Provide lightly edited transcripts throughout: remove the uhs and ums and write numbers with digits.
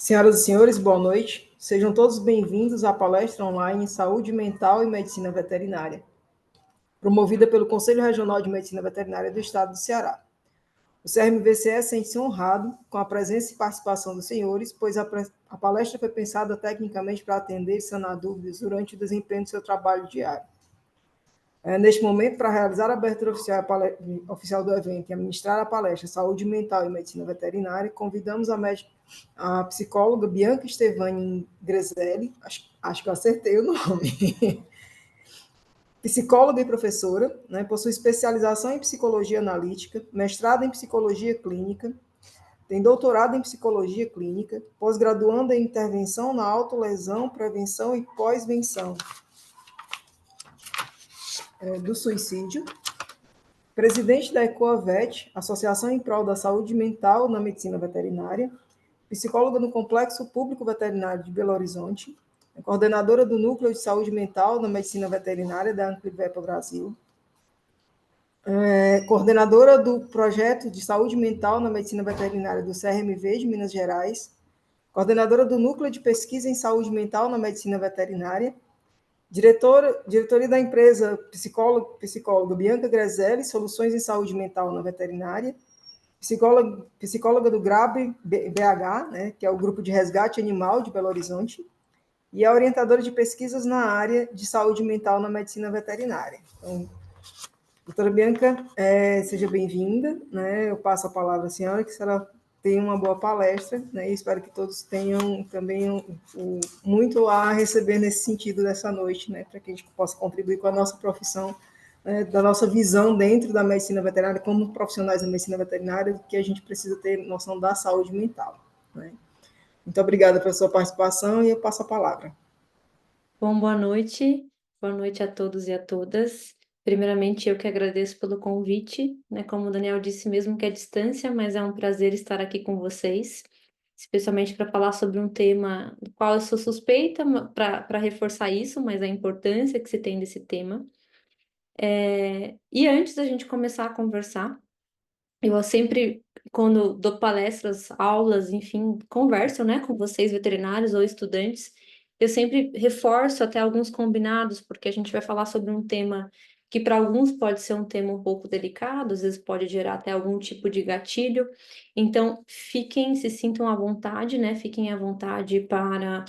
Senhoras e senhores, boa noite. Sejam todos bem-vindos à palestra online em Saúde Mental e Medicina Veterinária, promovida pelo Conselho Regional de Medicina Veterinária do Estado do Ceará. O CRMVCE sente-se honrado com a presença e participação dos senhores, pois a palestra foi pensada tecnicamente para atender e sanar dúvidas durante o desempenho do seu trabalho diário. Neste momento, para realizar a abertura oficial do evento e administrar a palestra Saúde Mental e Medicina Veterinária, convidamos a psicóloga Bianca Stevani Greselli, acho que eu acertei o nome, psicóloga e professora, possui especialização em psicologia analítica, mestrado em psicologia clínica, tem doutorado em psicologia clínica, pós-graduanda em intervenção na autolesão, prevenção e pós-venção do suicídio, presidente da EcoaVet, Associação em Prol da Saúde Mental na Medicina Veterinária, psicóloga no Complexo Público Veterinário de Belo Horizonte, coordenadora do Núcleo de Saúde Mental na Medicina Veterinária da Anclivepa Brasil, coordenadora do Projeto de Saúde Mental na Medicina Veterinária do CRMV de Minas Gerais, coordenadora do Núcleo de Pesquisa em Saúde Mental na Medicina Veterinária, diretoria da empresa psicóloga Bianca Greselli, Soluções em Saúde Mental na Veterinária, psicóloga do GRAB BH, que é o Grupo de Resgate Animal de Belo Horizonte, e a orientadora de pesquisas na área de saúde mental na medicina veterinária. Então, doutora Bianca, seja bem-vinda, eu passo a palavra à senhora, que a senhora tenha uma boa palestra, e espero que todos tenham também muito a receber nesse sentido dessa noite, para que a gente possa contribuir com a nossa profissão, da nossa visão dentro da medicina veterinária, como profissionais da medicina veterinária, que a gente precisa ter noção da saúde mental. Muito obrigada pela sua participação e eu passo a palavra. Bom, boa noite a todos e a todas. Primeiramente, eu que agradeço pelo convite, como o Daniel disse, mesmo que à distância, mas é um prazer estar aqui com vocês, especialmente para falar sobre um tema do qual eu sou suspeita, para reforçar isso, mas a importância que se tem desse tema. E antes da gente começar a conversar, eu sempre, quando dou palestras, aulas, enfim, converso, com vocês, veterinários ou estudantes, eu sempre reforço até alguns combinados, porque a gente vai falar sobre um tema que para alguns pode ser um tema um pouco delicado, às vezes pode gerar até algum tipo de gatilho. Então, se sintam à vontade, fiquem à vontade para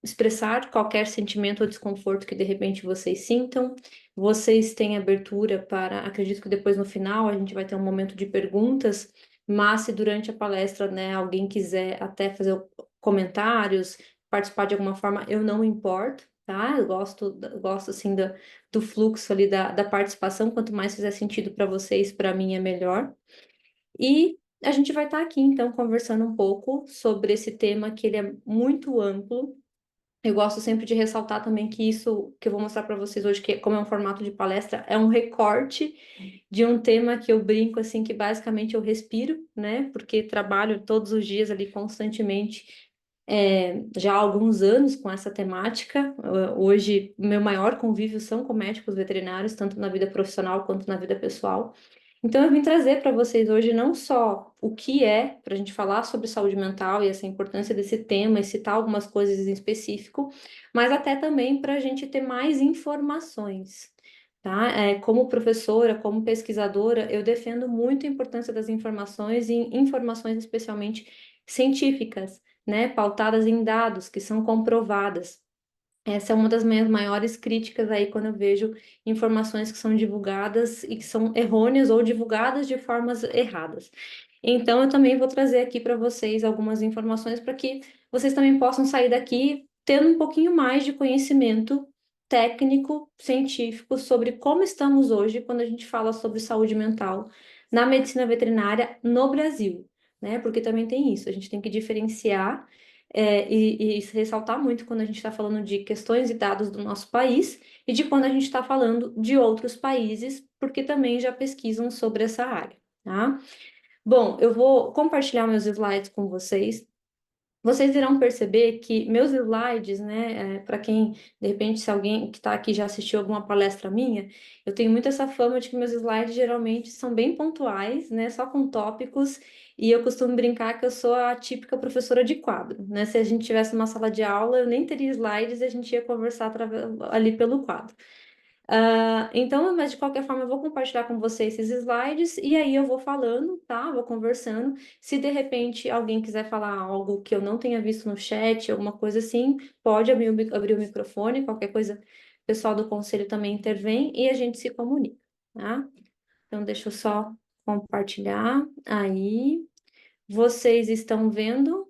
expressar qualquer sentimento ou desconforto que de repente vocês sintam. Vocês têm abertura para, acredito que depois no final a gente vai ter um momento de perguntas, mas se durante a palestra, alguém quiser até fazer comentários, participar de alguma forma, eu não me importo, tá? Eu gosto assim do fluxo ali da participação, quanto mais fizer sentido para vocês, para mim é melhor. E a gente vai estar aqui então conversando um pouco sobre esse tema que ele é muito amplo. Eu gosto sempre de ressaltar também que isso que eu vou mostrar para vocês hoje, que como é um formato de palestra, é um recorte de um tema que eu brinco, assim, que basicamente eu respiro, porque trabalho todos os dias ali constantemente, já há alguns anos com essa temática. Hoje, meu maior convívio são com médicos veterinários, tanto na vida profissional quanto na vida pessoal. Então, eu vim trazer para vocês hoje não só o que é, para a gente falar sobre saúde mental e essa importância desse tema e citar algumas coisas em específico, mas até também para a gente ter mais informações, tá? Como professora, como pesquisadora, eu defendo muito a importância das informações e informações especialmente científicas, pautadas em dados que são comprovadas. Essa é uma das minhas maiores críticas aí quando eu vejo informações que são divulgadas e que são errôneas ou divulgadas de formas erradas. Então, eu também vou trazer aqui para vocês algumas informações para que vocês também possam sair daqui tendo um pouquinho mais de conhecimento técnico, científico sobre como estamos hoje quando a gente fala sobre saúde mental na medicina veterinária no Brasil, Porque também tem isso, a gente tem que diferenciar e ressaltar muito quando a gente está falando de questões e dados do nosso país e de quando a gente está falando de outros países, porque também já pesquisam sobre essa área, tá? Bom, eu vou compartilhar meus slides com vocês. vocês irão perceber que meus slides, né, para quem, de repente, se alguém que está aqui já assistiu alguma palestra minha, eu tenho muito essa fama de que meus slides geralmente são bem pontuais, né, só com tópicos, e eu costumo brincar que eu sou a típica professora de quadro, né, se a gente tivesse uma sala de aula, eu nem teria slides e a gente ia conversar ali pelo quadro. Então, mas de qualquer forma, eu vou compartilhar com vocês esses slides e aí eu vou falando, tá? Vou conversando. Se de repente alguém quiser falar algo que eu não tenha visto no chat, alguma coisa assim, pode abrir o microfone, qualquer coisa, o pessoal do conselho também intervém e a gente se comunica, tá? Então, deixa eu só compartilhar aí. Vocês estão vendo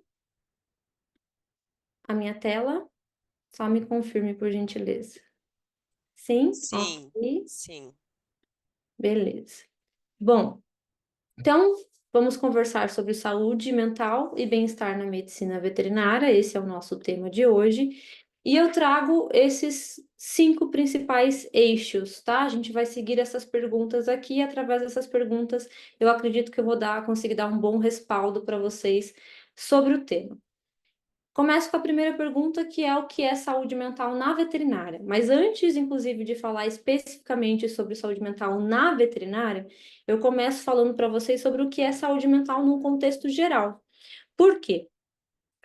a minha tela? Só me confirme, por gentileza. Sim? Sim, Ok. sim. Beleza. Bom, então, vamos conversar sobre saúde mental e bem-estar na medicina veterinária. Esse é o nosso tema de hoje. E eu trago esses 5 principais eixos, tá? A gente vai seguir essas perguntas aqui. E através dessas perguntas, eu acredito que eu vou conseguir dar um bom respaldo para vocês sobre o tema. Começo com a primeira pergunta, que é o que é saúde mental na veterinária. Mas antes, inclusive, de falar especificamente sobre saúde mental na veterinária, eu começo falando para vocês sobre o que é saúde mental num contexto geral. Por quê?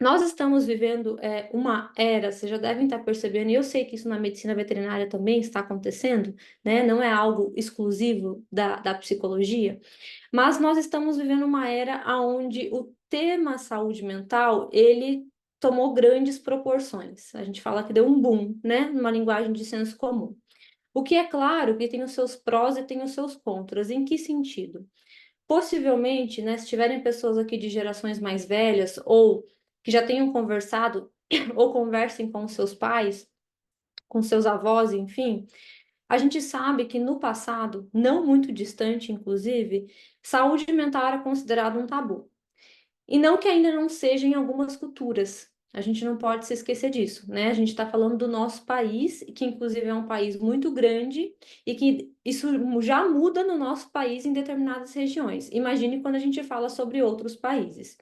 Nós estamos vivendo uma era, vocês já devem estar percebendo, e eu sei que isso na medicina veterinária também está acontecendo, né? Não é algo exclusivo da psicologia, mas nós estamos vivendo uma era onde o tema saúde mental, ele tomou grandes proporções. A gente fala que deu um boom, né? Numa linguagem de senso comum. O que é claro que tem os seus prós e tem os seus contras. Em que sentido? Possivelmente, né, se tiverem pessoas aqui de gerações mais velhas ou que já tenham conversado ou conversem com seus pais, com seus avós, enfim, a gente sabe que no passado, não muito distante, inclusive, saúde mental era considerado um tabu. E não que ainda não seja em algumas culturas. A gente não pode se esquecer disso, né? A gente está falando do nosso país, que inclusive é um país muito grande, e que isso já muda no nosso país em determinadas regiões. Imagine quando a gente fala sobre outros países.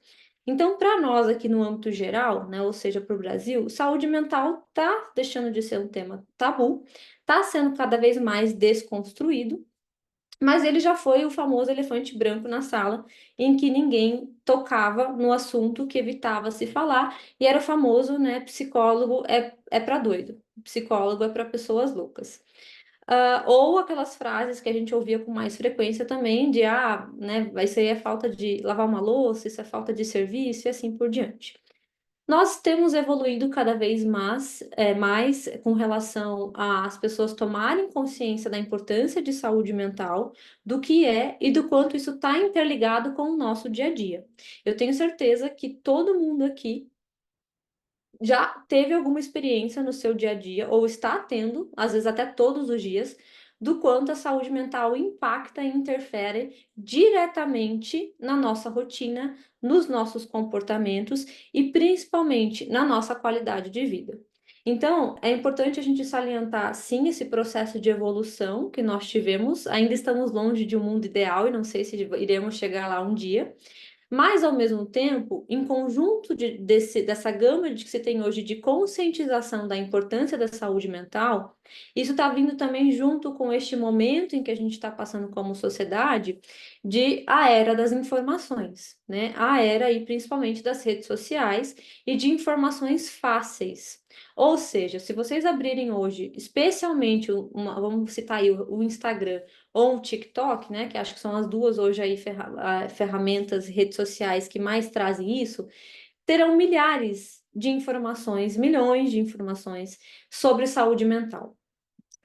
Então, para nós aqui no âmbito geral, né, ou seja, para o Brasil, saúde mental está deixando de ser um tema tabu, está sendo cada vez mais desconstruído, mas ele já foi o famoso elefante branco na sala, em que ninguém tocava no assunto, que evitava se falar, e era o famoso, né, psicólogo é para doido, psicólogo é para pessoas loucas. Ou aquelas frases que a gente ouvia com mais frequência também, de, né, isso aí é falta de lavar uma louça, isso é falta de serviço, e assim por diante. Nós temos evoluído cada vez mais com relação às pessoas tomarem consciência da importância de saúde mental, do que é e do quanto isso está interligado com o nosso dia a dia. Eu tenho certeza que todo mundo aqui já teve alguma experiência no seu dia a dia, ou está tendo, às vezes até todos os dias, do quanto a saúde mental impacta e interfere diretamente na nossa rotina, nos nossos comportamentos e principalmente na nossa qualidade de vida. Então, é importante a gente salientar, sim, esse processo de evolução que nós tivemos. Ainda estamos longe de um mundo ideal e não sei se iremos chegar lá um dia, mas, ao mesmo tempo, em conjunto dessa gama de que se tem hoje de conscientização da importância da saúde mental, isso está vindo também junto com este momento em que a gente está passando como sociedade de a era das informações, né? A era aí, principalmente das redes sociais e de informações fáceis. Ou seja, se vocês abrirem hoje, especialmente vamos citar aí o Instagram, ou um TikTok, né, que acho que são as duas hoje aí ferramentas, redes sociais que mais trazem isso, terão milhares de informações, milhões de informações sobre saúde mental.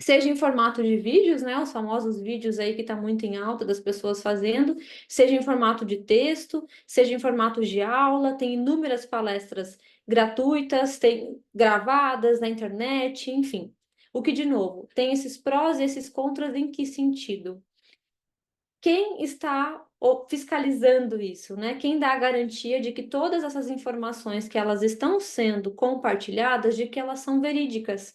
Seja em formato de vídeos, né, os famosos vídeos aí que está muito em alta das pessoas fazendo, seja em formato de texto, seja em formato de aula, tem inúmeras palestras gratuitas, tem gravadas na internet, enfim. O que, de novo, tem esses prós e esses contras em que sentido? Quem está fiscalizando isso, né? Quem dá a garantia de que todas essas informações que elas estão sendo compartilhadas, de que elas são verídicas,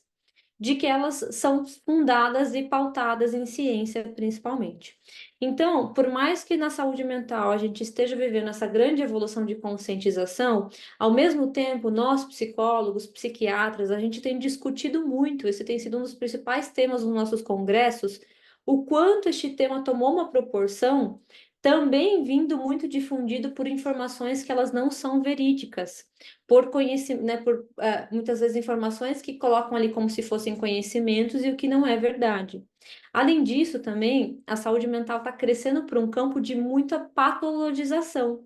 de que elas são fundadas e pautadas em ciência, principalmente. Então, por mais que na saúde mental a gente esteja vivendo essa grande evolução de conscientização, ao mesmo tempo, nós psicólogos, psiquiatras, a gente tem discutido muito, esse tem sido um dos principais temas dos nossos congressos, o quanto este tema tomou uma proporção também vindo muito difundido por informações que elas não são verídicas, por conhecimento, né, por muitas vezes informações que colocam ali como se fossem conhecimentos e o que não é verdade. Além disso, também, a saúde mental está crescendo por um campo de muita patologização.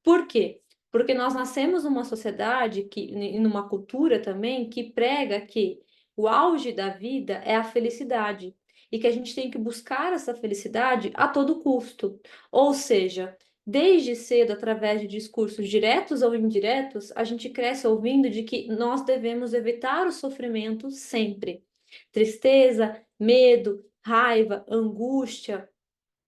Por quê? Porque nós nascemos numa sociedade e numa cultura também que prega que o auge da vida é a felicidade e que a gente tem que buscar essa felicidade a todo custo. Ou seja, desde cedo, através de discursos diretos ou indiretos, a gente cresce ouvindo de que nós devemos evitar o sofrimento sempre. Tristeza, medo, raiva, angústia,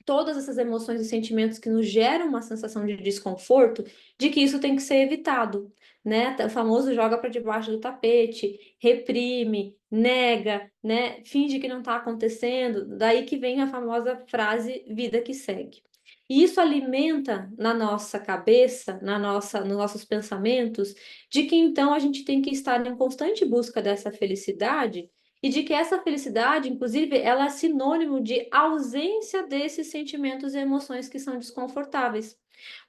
todas essas emoções e sentimentos que nos geram uma sensação de desconforto, de que isso tem que ser evitado, né? O famoso joga para debaixo do tapete, reprime, nega, né? Finge que não está acontecendo. Daí que vem a famosa frase vida que segue. E isso alimenta na nossa cabeça, nos nossos pensamentos, de que então a gente tem que estar em constante busca dessa felicidade e de que essa felicidade, inclusive, ela é sinônimo de ausência desses sentimentos e emoções que são desconfortáveis.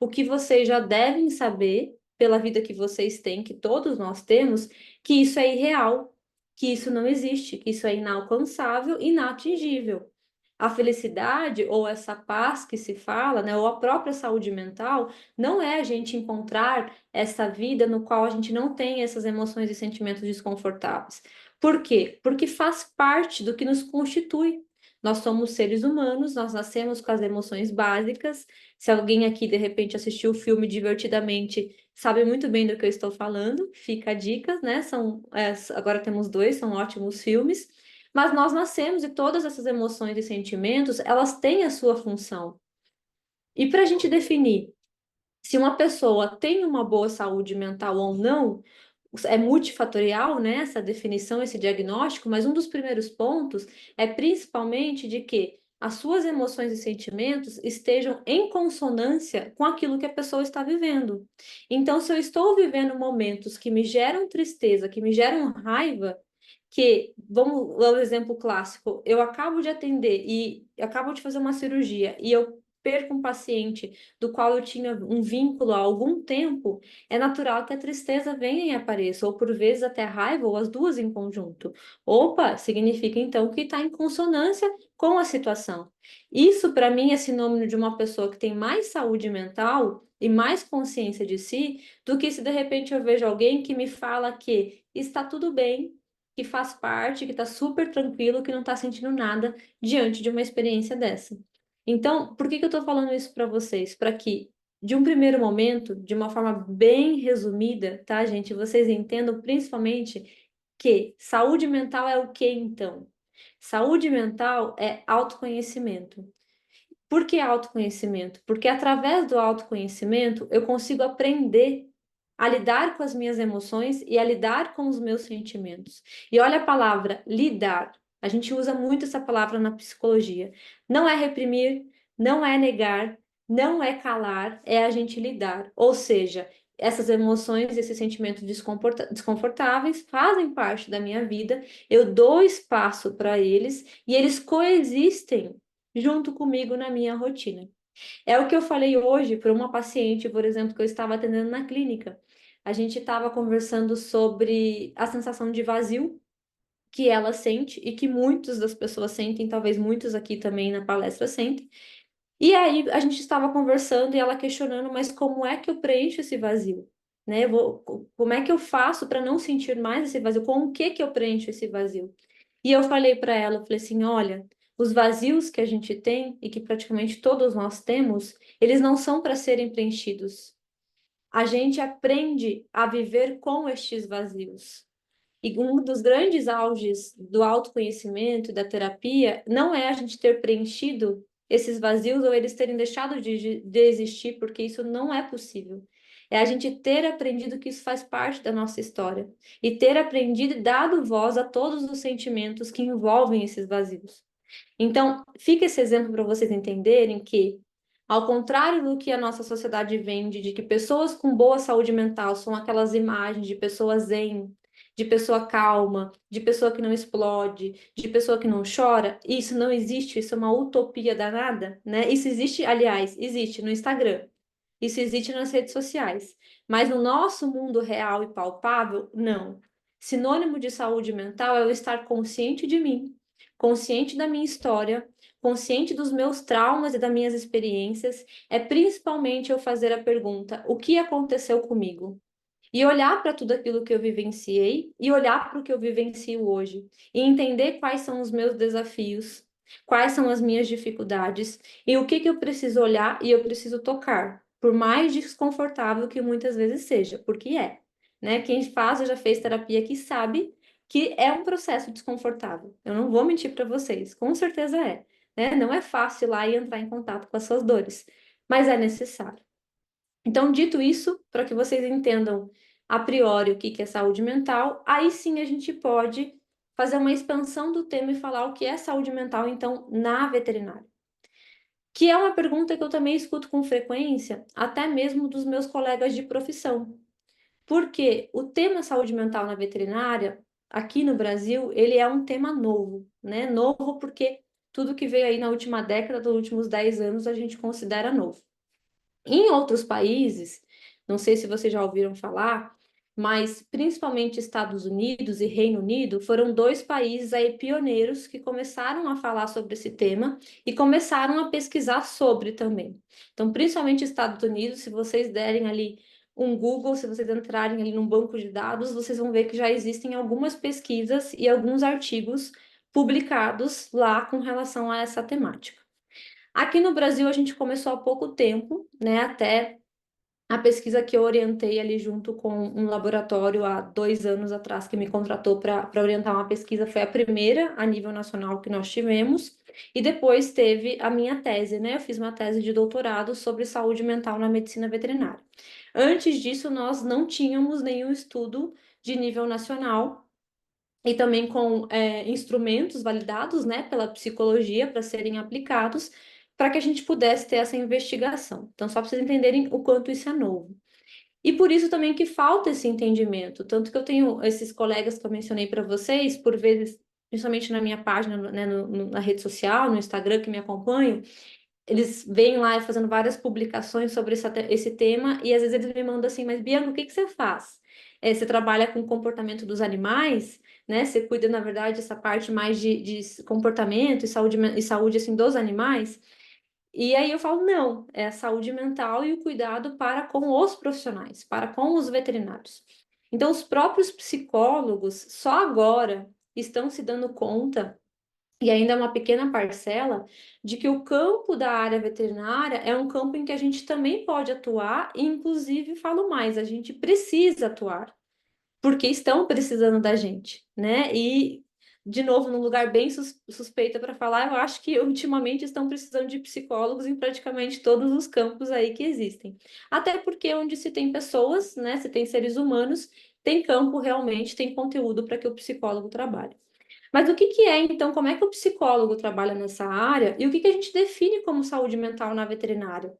O que vocês já devem saber, pela vida que vocês têm, que todos nós temos, que isso é irreal, que isso não existe, que isso é inalcançável, inatingível. A felicidade ou essa paz que se fala, né, ou a própria saúde mental, não é a gente encontrar essa vida no qual a gente não tem essas emoções e sentimentos desconfortáveis. Por quê? Porque faz parte do que nos constitui. Nós somos seres humanos, nós nascemos com as emoções básicas. Se alguém aqui, de repente, assistiu o filme divertidamente, sabe muito bem do que eu estou falando. Fica a dica, né? Agora temos dois, são ótimos filmes. Mas nós nascemos e todas essas emoções e sentimentos, elas têm a sua função. E para a gente definir se uma pessoa tem uma boa saúde mental ou não, é multifatorial, né, essa definição, esse diagnóstico, mas um dos primeiros pontos é principalmente de que as suas emoções e sentimentos estejam em consonância com aquilo que a pessoa está vivendo. Então, se eu estou vivendo momentos que me geram tristeza, que me geram raiva, que, vamos ao exemplo clássico, eu acabo de atender e acabo de fazer uma cirurgia e eu perco um paciente do qual eu tinha um vínculo há algum tempo, é natural que a tristeza venha e apareça, ou por vezes até a raiva, ou as duas em conjunto. Opa, significa então que está em consonância com a situação. Isso, para mim, é sinônimo de uma pessoa que tem mais saúde mental e mais consciência de si, do que se de repente eu vejo alguém que me fala que está tudo bem, que faz parte, que está super tranquilo, que não está sentindo nada diante de uma experiência dessa. Então, por que eu estou falando isso para vocês? Para que, de um primeiro momento, de uma forma bem resumida, tá, gente? Vocês entendam principalmente que saúde mental é o que então? Saúde mental é autoconhecimento. Por que autoconhecimento? Porque através do autoconhecimento eu consigo aprender a lidar com as minhas emoções e a lidar com os meus sentimentos. E olha a palavra lidar. A gente usa muito essa palavra na psicologia. Não é reprimir, não é negar, não é calar, é a gente lidar. Ou seja, essas emoções, esses sentimentos desconfortáveis fazem parte da minha vida, eu dou espaço para eles e eles coexistem junto comigo na minha rotina. É o que eu falei hoje para uma paciente, por exemplo, que eu estava atendendo na clínica. A gente estava conversando sobre a sensação de vazio que ela sente e que muitas das pessoas sentem, talvez muitos aqui também na palestra sentem. E aí a gente estava conversando e ela questionando, mas como é que eu preencho esse vazio? Né? Como é que eu faço para não sentir mais esse vazio? Com o que que eu preencho esse vazio? E eu falei para ela, eu falei assim, olha, os vazios que a gente tem e que praticamente todos nós temos, eles não são para serem preenchidos. A gente aprende a viver com estes vazios. E um dos grandes auges do autoconhecimento e da terapia não é a gente ter preenchido esses vazios ou eles terem deixado de existir, porque isso não é possível. É a gente ter aprendido que isso faz parte da nossa história e ter aprendido e dado voz a todos os sentimentos que envolvem esses vazios. Então, fica esse exemplo para vocês entenderem que, ao contrário do que a nossa sociedade vende, de que pessoas com boa saúde mental são aquelas imagens de pessoa zen, de pessoa calma, de pessoa que não explode, de pessoa que não chora, isso não existe, isso é uma utopia danada, né? Isso existe, aliás, existe no Instagram, isso existe nas redes sociais, mas no nosso mundo real e palpável, não. Sinônimo de saúde mental é eu estar consciente de mim, consciente da minha história, consciente dos meus traumas e das minhas experiências, é principalmente eu fazer a pergunta: o que aconteceu comigo? E olhar para tudo aquilo que eu vivenciei e olhar para o que eu vivencio hoje e entender quais são os meus desafios, quais são as minhas dificuldades e o que que eu preciso olhar e eu preciso tocar, por mais desconfortável que muitas vezes seja, porque é, né? Quem faz ou já fez terapia aqui sabe que é um processo desconfortável. Eu não vou mentir para vocês, com certeza é, né? Não é fácil ir lá e entrar em contato com as suas dores, mas é necessário. Então, dito isso, para que vocês entendam a priori o que que é saúde mental, aí sim a gente pode fazer uma expansão do tema e falar o que é saúde mental, então, na veterinária. Que é uma pergunta que eu também escuto com frequência, até mesmo dos meus colegas de profissão. Porque o tema saúde mental na veterinária, aqui no Brasil, ele é um tema novo, né? Novo porque tudo que veio aí na última década, dos últimos 10 anos, a gente considera novo. Em outros países, não sei se vocês já ouviram falar, mas principalmente Estados Unidos e Reino Unido foram dois países aí pioneiros que começaram a falar sobre esse tema e começaram a pesquisar sobre também. Então, principalmente Estados Unidos, se vocês derem ali um Google, se vocês entrarem ali num banco de dados, vocês vão ver que já existem algumas pesquisas e alguns artigos publicados lá com relação a essa temática. Aqui no Brasil, a gente começou há pouco tempo, né? Até a pesquisa que eu orientei ali junto com um laboratório há 2 anos atrás, que me contratou para orientar uma pesquisa, foi a primeira a nível nacional que nós tivemos. E depois teve a minha tese, né? Eu fiz uma tese de doutorado sobre saúde mental na medicina veterinária. Antes disso, nós não tínhamos nenhum estudo de nível nacional e também com instrumentos validados, né, pela psicologia para serem aplicados, para que a gente pudesse ter essa investigação. Então, só para vocês entenderem o quanto isso é novo. E por isso também que falta esse entendimento, tanto que eu tenho esses colegas que eu mencionei para vocês, por vezes, principalmente na minha página, né, na rede social, no Instagram, que me acompanham, eles vêm lá fazendo várias publicações sobre esse tema, e às vezes eles me mandam assim, mas Bianca, o que que você faz? Você trabalha com o comportamento dos animais, né? Você cuida, na verdade, essa parte mais de comportamento e saúde assim, dos animais? E aí eu falo, não, é a saúde mental e o cuidado para com os profissionais, para com os veterinários. Então, os próprios psicólogos só agora estão se dando conta e ainda é uma pequena parcela, de que o campo da área veterinária é um campo em que a gente também pode atuar, e inclusive falo mais, a gente precisa atuar, porque estão precisando da gente, né? E, de novo, num lugar bem suspeita para falar, eu acho que ultimamente estão precisando de psicólogos em praticamente todos os campos aí que existem. Até porque onde se tem pessoas, né, se tem seres humanos, tem campo realmente, tem conteúdo para que o psicólogo trabalhe. Mas o que que é, então, como é que o psicólogo trabalha nessa área e o que que a gente define como saúde mental na veterinária?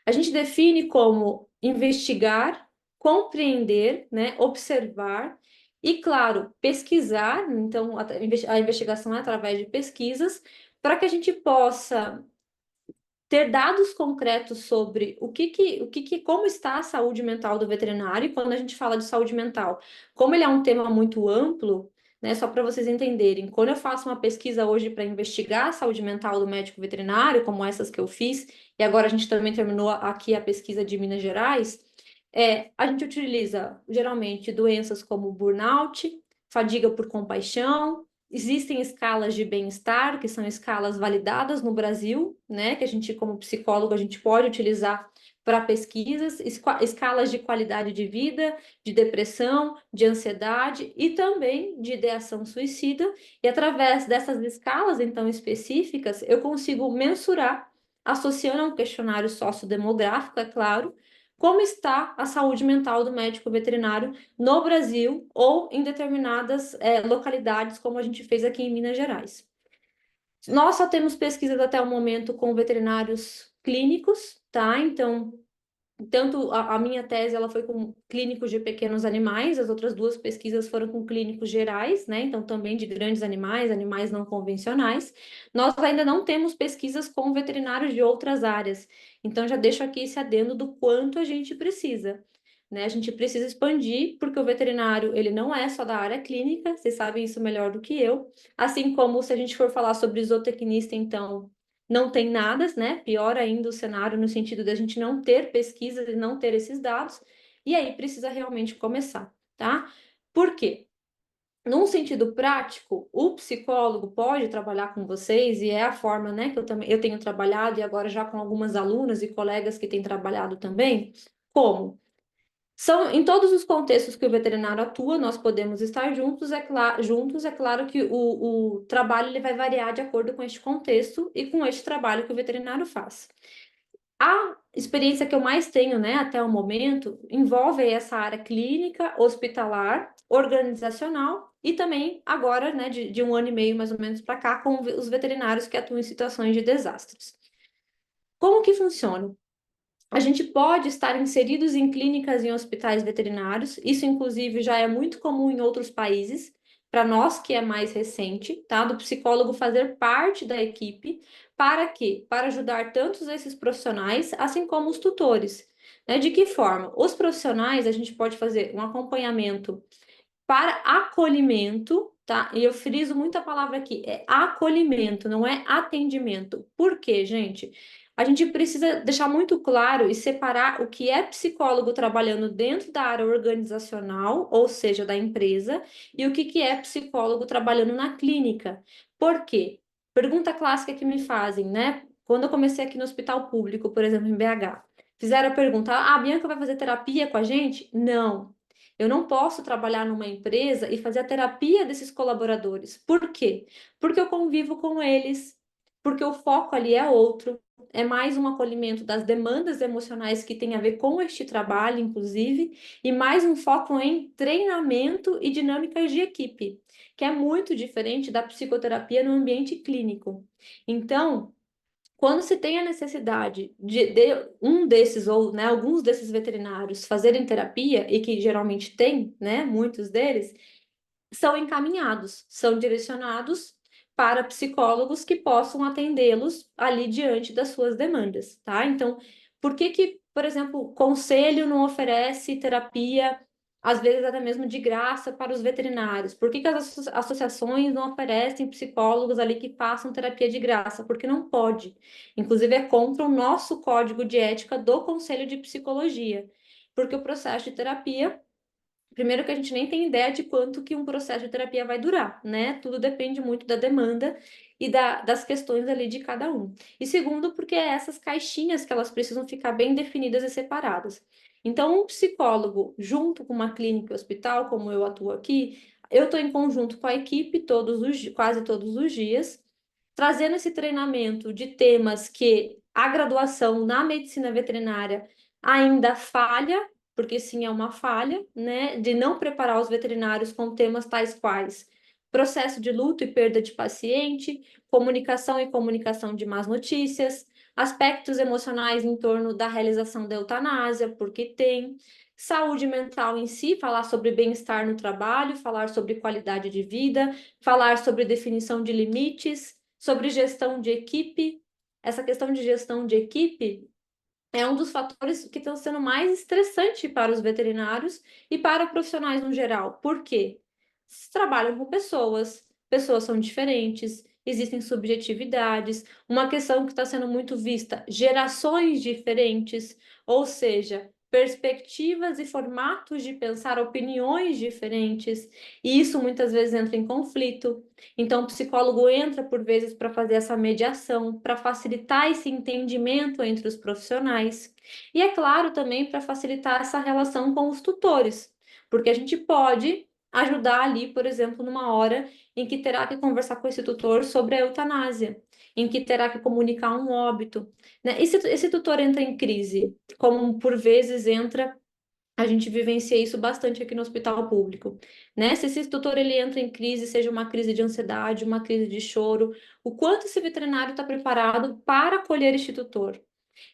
A gente define como investigar, compreender, né, observar e, claro, pesquisar. Então, a investigação é através de pesquisas para que a gente possa ter dados concretos sobre como está a saúde mental do veterinário. E quando a gente fala de saúde mental, como ele é um tema muito amplo, né, só para vocês entenderem, quando eu faço uma pesquisa hoje para investigar a saúde mental do médico veterinário, como essas que eu fiz, e agora a gente também terminou aqui a pesquisa de Minas Gerais, a gente utiliza geralmente doenças como burnout, fadiga por compaixão. Existem escalas de bem-estar, que são escalas validadas no Brasil, né? Que a gente, como psicólogo, a gente pode utilizar para pesquisas, escalas de qualidade de vida, de depressão, de ansiedade e também de ideação suicida. E através dessas escalas, então, específicas, eu consigo mensurar, associando a um questionário sociodemográfico, é claro, como está a saúde mental do médico veterinário no Brasil ou em determinadas localidades, como a gente fez aqui em Minas Gerais. Nós só temos pesquisas até o momento com veterinários clínicos, tá? Então, tanto a minha tese ela foi com clínicos de pequenos animais, as outras duas pesquisas foram com clínicos gerais, né? Então, também de grandes animais, animais não convencionais. Nós ainda não temos pesquisas com veterinários de outras áreas. Então, já deixo aqui esse adendo do quanto a gente precisa. Né? A gente precisa expandir, porque o veterinário, ele não é só da área clínica, vocês sabem isso melhor do que eu. Assim como se a gente for falar sobre zootecnista, então, não tem nada, né? Pior ainda o cenário no sentido da gente não ter pesquisas e não ter esses dados, e aí precisa realmente começar, tá? Por quê? Num sentido prático, o psicólogo pode trabalhar com vocês, e é a forma, né, que eu tenho trabalhado, e agora já com algumas alunas e colegas que têm trabalhado também. Como? São em todos os contextos que o veterinário atua, nós podemos estar juntos, é claro que o trabalho ele vai variar de acordo com este contexto e com este trabalho que o veterinário faz. A experiência que eu mais tenho, né, até o momento, envolve essa área clínica, hospitalar, organizacional e também agora, né, de um ano e meio mais ou menos para cá, com os veterinários que atuam em situações de desastres. Como que funciona? A gente pode estar inseridos em clínicas e em hospitais veterinários, isso inclusive já é muito comum em outros países, para nós que é mais recente, tá? Do psicólogo fazer parte da equipe, para quê? Para ajudar tantos esses profissionais, assim como os tutores. Né? De que forma? Os profissionais, a gente pode fazer um acompanhamento para acolhimento, tá? E eu friso muito a palavra aqui, é acolhimento, não é atendimento. Por quê, gente? A gente precisa deixar muito claro e separar o que é psicólogo trabalhando dentro da área organizacional, ou seja, da empresa, e o que é psicólogo trabalhando na clínica. Por quê? Pergunta clássica que me fazem, né? Quando eu comecei aqui no hospital público, por exemplo, em BH, fizeram a pergunta: ah, a Bianca vai fazer terapia com a gente? Não. Eu não posso trabalhar numa empresa e fazer a terapia desses colaboradores. Por quê? Porque eu convivo com eles, porque o foco ali é outro, é mais um acolhimento das demandas emocionais que tem a ver com este trabalho, inclusive, e mais um foco em treinamento e dinâmicas de equipe, que é muito diferente da psicoterapia no ambiente clínico. Então, quando se tem a necessidade de um desses ou né, alguns desses veterinários fazerem terapia, e que geralmente tem, né, muitos deles, são encaminhados, são direcionados para psicólogos que possam atendê-los ali diante das suas demandas, tá? Então, por que que, por exemplo, o conselho não oferece terapia, às vezes até mesmo de graça para os veterinários? Por que que as associações não oferecem psicólogos ali que façam terapia de graça? Porque não pode. Inclusive, é contra o nosso código de ética do Conselho de Psicologia, porque o processo de terapia. Primeiro que a gente nem tem ideia de quanto que um processo de terapia vai durar, né? Tudo depende muito da demanda e das questões ali de cada um. E segundo, porque é essas caixinhas que elas precisam ficar bem definidas e separadas. Então, um psicólogo, junto com uma clínica e hospital, como eu atuo aqui, eu estou em conjunto com a equipe quase todos os dias, trazendo esse treinamento de temas que a graduação na medicina veterinária ainda falha, porque sim, é uma falha, né, de não preparar os veterinários com temas tais quais processo de luto e perda de paciente, comunicação e comunicação de más notícias, aspectos emocionais em torno da realização da eutanásia, porque tem, saúde mental em si, falar sobre bem-estar no trabalho, falar sobre qualidade de vida, falar sobre definição de limites, sobre gestão de equipe. Essa questão de gestão de equipe é um dos fatores que estão sendo mais estressante para os veterinários e para profissionais no geral. Por quê? Vocês trabalham com pessoas, pessoas são diferentes, existem subjetividades, uma questão que está sendo muito vista, gerações diferentes, ou seja, perspectivas e formatos de pensar opiniões diferentes, e isso muitas vezes entra em conflito. Então, o psicólogo entra por vezes para fazer essa mediação, para facilitar esse entendimento entre os profissionais. E é claro também para facilitar essa relação com os tutores, porque a gente pode ajudar ali, por exemplo, numa hora em que terá que conversar com esse tutor sobre a eutanásia, em que terá que comunicar um óbito, né? E se esse tutor entra em crise, como por vezes entra A gente vivencia isso bastante aqui no hospital público, né? Se esse tutor ele entra em crise, seja uma crise de ansiedade, uma crise de choro, o quanto esse veterinário está preparado para acolher este tutor?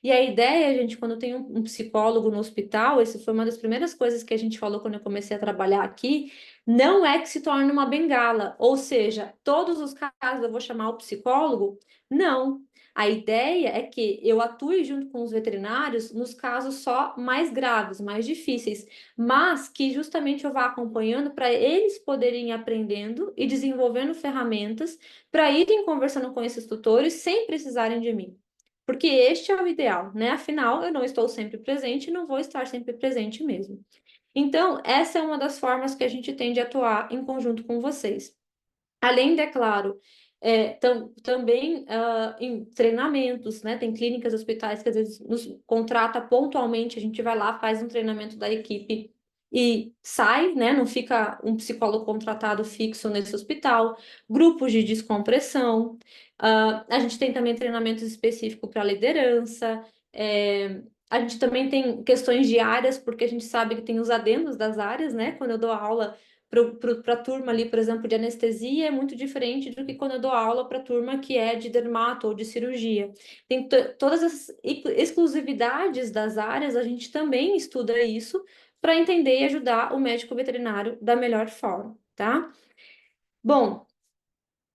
E a ideia, gente, quando tem um psicólogo no hospital, essa foi uma das primeiras coisas que a gente falou quando eu comecei a trabalhar aqui, não é que se torne uma bengala, ou seja, todos os casos eu vou chamar o psicólogo, não. A ideia é que eu atue junto com os veterinários nos casos só mais graves, mais difíceis, mas que justamente eu vá acompanhando para eles poderem ir aprendendo e desenvolvendo ferramentas para irem conversando com esses tutores sem precisarem de mim. Porque este é o ideal, né? Afinal, eu não estou sempre presente e não vou estar sempre presente mesmo. Então, essa é uma das formas que a gente tem de atuar em conjunto com vocês. Além de, é claro, também em treinamentos, né? Tem clínicas, hospitais que às vezes nos contrata pontualmente, a gente vai lá, faz um treinamento da equipe e sai, né? Não fica um psicólogo contratado fixo nesse hospital, grupos de descompressão. A gente tem também treinamentos específicos para liderança. A gente também tem questões diárias, porque a gente sabe que tem os adendos das áreas, né? Quando eu dou aula para a turma ali, por exemplo, de anestesia, é muito diferente do que quando eu dou aula para a turma que é de dermato ou de cirurgia. Tem todas as exclusividades das áreas, a gente também estuda isso para entender e ajudar o médico veterinário da melhor forma, tá? Bom,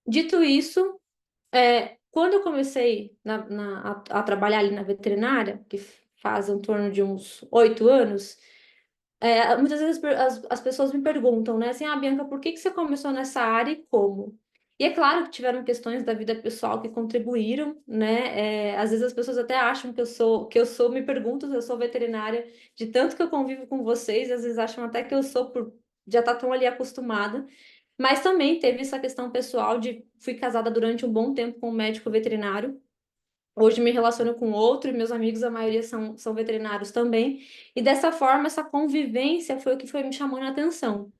dito isso, quando eu comecei a trabalhar ali na veterinária, que faz em torno de uns 8 anos, muitas vezes as pessoas me perguntam, né, assim, Bianca, por que que você começou nessa área e como? E é claro que tiveram questões da vida pessoal que contribuíram, né? Às vezes as pessoas até acham me perguntam se eu sou veterinária, de tanto que eu convivo com vocês, às vezes acham até que eu sou por já tá tão ali acostumada. Mas também teve essa questão pessoal de fui casada durante um bom tempo com um médico veterinário. Hoje me relaciono com outro, e meus amigos, a maioria são veterinários também. E dessa forma, essa convivência foi o que foi me chamando a atenção.